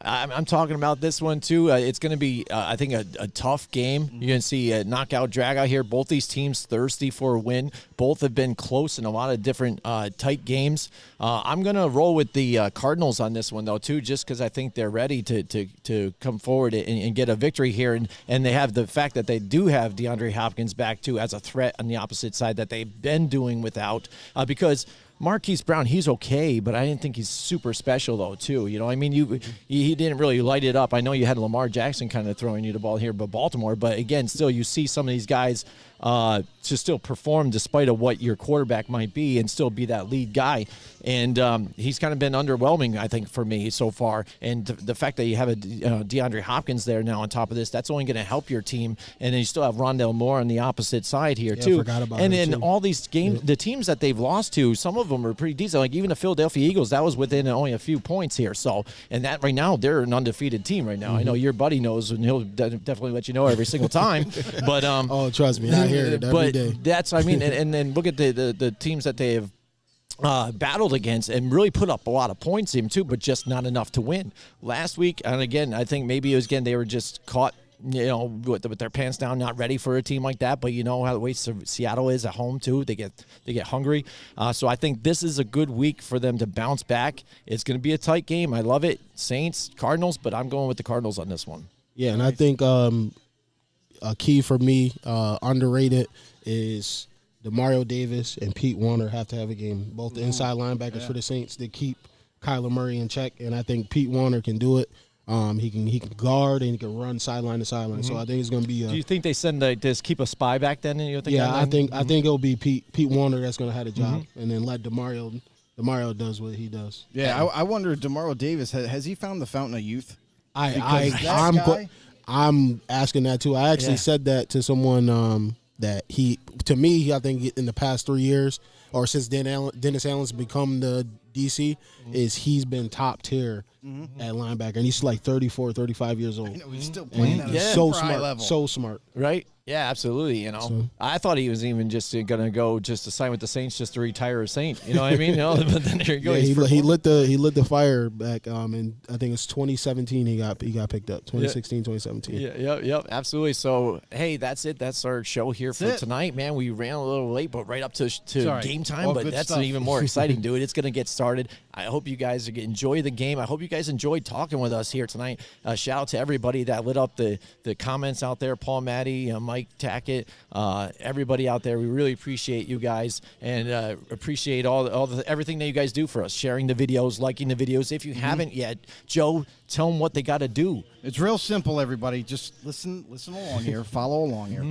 Speaker 3: I'm talking about this one, too. It's going to be, I think, a tough game. You're going to see a knockout, drag out here. Both these teams thirsty for a win. Both have been close in a lot of different tight games. I'm going to roll with the Cardinals on this one, though, too, just because I think they're ready to come forward and get a victory here. And they have the fact that they do have DeAndre Hopkins back, too, as a threat on the opposite side that they've been doing without. Because Marquise Brown, he's okay, but I didn't think he's super special, though, too. I mean, he didn't really light it up. I know you had Lamar Jackson kind of throwing you the ball here, but Baltimore. But, again, still, you see some of these guys to still perform despite of what your quarterback might be and still be that lead guy. And he's kind of been underwhelming, I think, for me so far. And the fact that you have a DeAndre Hopkins there now on top of this, that's only going to help your team. And then you still have Rondale Moore on the opposite side here, too.
Speaker 5: I forgot about
Speaker 3: and
Speaker 5: him,
Speaker 3: then
Speaker 5: too.
Speaker 3: all these games, the teams that they've lost to, some of them are pretty decent. Like even the Philadelphia Eagles, that was within only a few points here. So, and that right now, they're an undefeated team right now. I know your buddy knows, and he'll definitely let you know every single time. But
Speaker 5: oh, trust me, I hear it every day.
Speaker 3: That's, I mean, and then look at the teams that they have battled against and really put up a lot of points in too, but just not enough to win. Last week, and again, I think maybe it was, again, they were just caught, with their pants down, not ready for a team like that. But you know how the way Seattle is at home too. They get hungry. So I think this is a good week for them to bounce back. It's going to be a tight game. I love it. Saints, Cardinals, but I'm going with the Cardinals on this one.
Speaker 5: Yeah, and I think a key for me, underrated, is Demario Davis and Pete Warner have to have a game. Both the inside linebackers for the Saints to keep Kyler Murray in check, and I think Pete Warner can do it. He can guard and he can run sideline to sideline. So I think it's going to be.
Speaker 3: Do you think they send just keep a spy back then?
Speaker 5: I think it'll be Pete Warner that's going to have the job, and then let Demario DeMario does what he does.
Speaker 4: Yeah, I wonder, DeMario Davis, has he found the fountain of youth? Because that
Speaker 5: I'm
Speaker 4: guy-
Speaker 5: I'm asking that too. I actually
Speaker 3: Yeah.
Speaker 5: said that to someone that to me, I think in the past 3 years or since Dennis Allen's become the DC, is he's been top tier at linebacker, and he's like 34, 35 years old.
Speaker 4: I know he's still playing at a
Speaker 5: He's
Speaker 3: Yeah.
Speaker 5: so
Speaker 4: super high
Speaker 5: smart,
Speaker 4: level.
Speaker 5: so smart.
Speaker 3: Right? Yeah, absolutely.
Speaker 5: So-
Speaker 3: I thought he was even just going to go just to sign with the Saints just to retire a Saint. You know what I mean? But then there you go.
Speaker 5: Yeah,
Speaker 3: He's
Speaker 5: he lit the fire back in I think it's 2017 he got picked up. 2016, 2017.
Speaker 3: Yeah, yep, absolutely. So, hey, that's it. That's our show here for
Speaker 4: it.
Speaker 3: tonight, man. We ran a little late, but right up to
Speaker 4: Sorry.
Speaker 3: game time.
Speaker 4: All
Speaker 3: But
Speaker 4: good
Speaker 3: that's
Speaker 4: stuff.
Speaker 3: even more exciting, dude. It's going to get started. I hope you guys enjoy the game. I hope you guys enjoyed talking with us here tonight. Shout out to everybody that lit up the comments out there. Paul Matty, Mike Tackett, everybody out there. We really appreciate you guys and appreciate everything that you guys do for us. Sharing the videos, liking the videos. If you haven't yet, Joe, tell them what they got to do.
Speaker 4: It's real simple, everybody. Just listen along here, follow along here.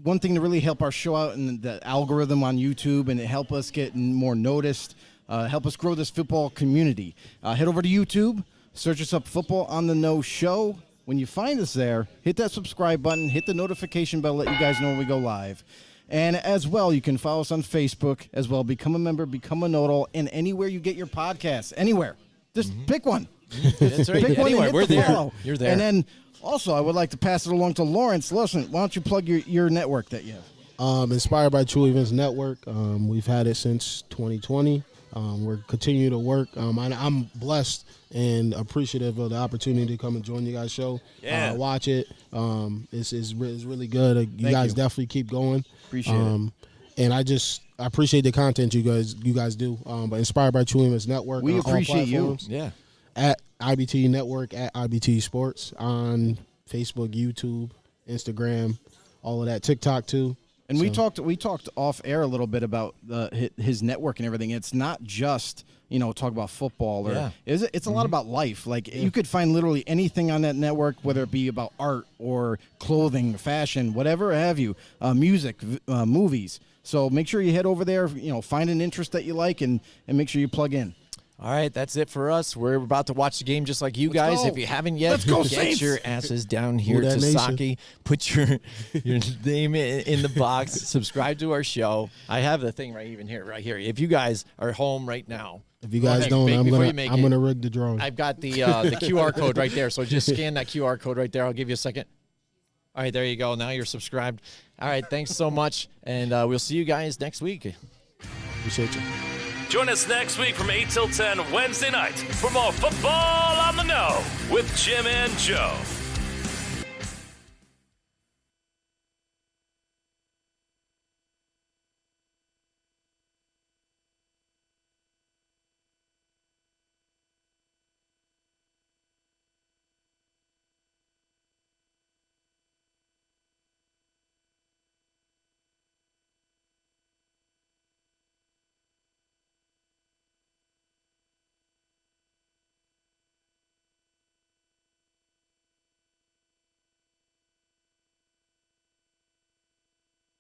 Speaker 4: One thing to really help our show out and the algorithm on YouTube and help us get more noticed, help us grow this football community. Head over to YouTube, search us up Football on the Know Show. When you find us there, hit that subscribe button, hit the notification bell, let you guys know when we go live. And as well, you can follow us on Facebook as well. Become a member, become a nodal, and anywhere you get your podcasts, anywhere. Just pick one.
Speaker 3: That's right.
Speaker 4: Pick one and
Speaker 3: Anyway,
Speaker 4: hit
Speaker 3: we're
Speaker 4: the
Speaker 3: there.
Speaker 4: follow.
Speaker 3: You're there.
Speaker 4: And then also, I would like to pass it along to Lawrence. Listen, why don't you plug your network that you have?
Speaker 5: Inspired by True Events Network. We've had it since 2020. We're continuing to work. I'm blessed and appreciative of the opportunity to come and join you guys' show.
Speaker 3: Yeah.
Speaker 5: Watch it. It's really good. You guys
Speaker 4: you.
Speaker 5: definitely keep going.
Speaker 4: Appreciate it.
Speaker 5: And I appreciate the content you guys do. But Inspired by True Events Network.
Speaker 4: We
Speaker 5: on all
Speaker 4: appreciate you.
Speaker 5: platforms.
Speaker 3: Yeah.
Speaker 5: At IBT Network, at IBT Sports on Facebook, YouTube, Instagram, all of that. TikTok too.
Speaker 4: And we talked off air a little bit about his network and everything. It's not just talk about football or it's a lot about life. Like you could find literally anything on that network, whether it be about art or clothing, fashion, whatever have you, music, movies. So make sure you head over there. Find an interest that you like and make sure you plug in.
Speaker 3: All right, that's it for us. We're about to watch the game just like you
Speaker 4: Let's
Speaker 3: guys.
Speaker 4: go.
Speaker 3: If you haven't yet,
Speaker 4: Let's go,
Speaker 3: get
Speaker 4: Saints.
Speaker 3: your asses down here
Speaker 5: that
Speaker 3: to
Speaker 5: nation.
Speaker 3: Saki. Put your name in the box. Subscribe to our show. I have the thing right here. If you guys are home right now,
Speaker 5: If you guys
Speaker 3: ahead,
Speaker 5: don't,
Speaker 3: make-
Speaker 5: I'm
Speaker 3: before
Speaker 5: gonna
Speaker 3: you make
Speaker 5: I'm
Speaker 3: it,
Speaker 5: gonna rig the drawing.
Speaker 3: I've got the QR code right there. So just scan that QR code right there. I'll give you a second. All right, there you go. Now you're subscribed. All right, thanks so much, and we'll see you guys next week.
Speaker 5: Appreciate you.
Speaker 1: Join us next week from 8 till 10 Wednesday night for more Football on the Know with Jim and Joe.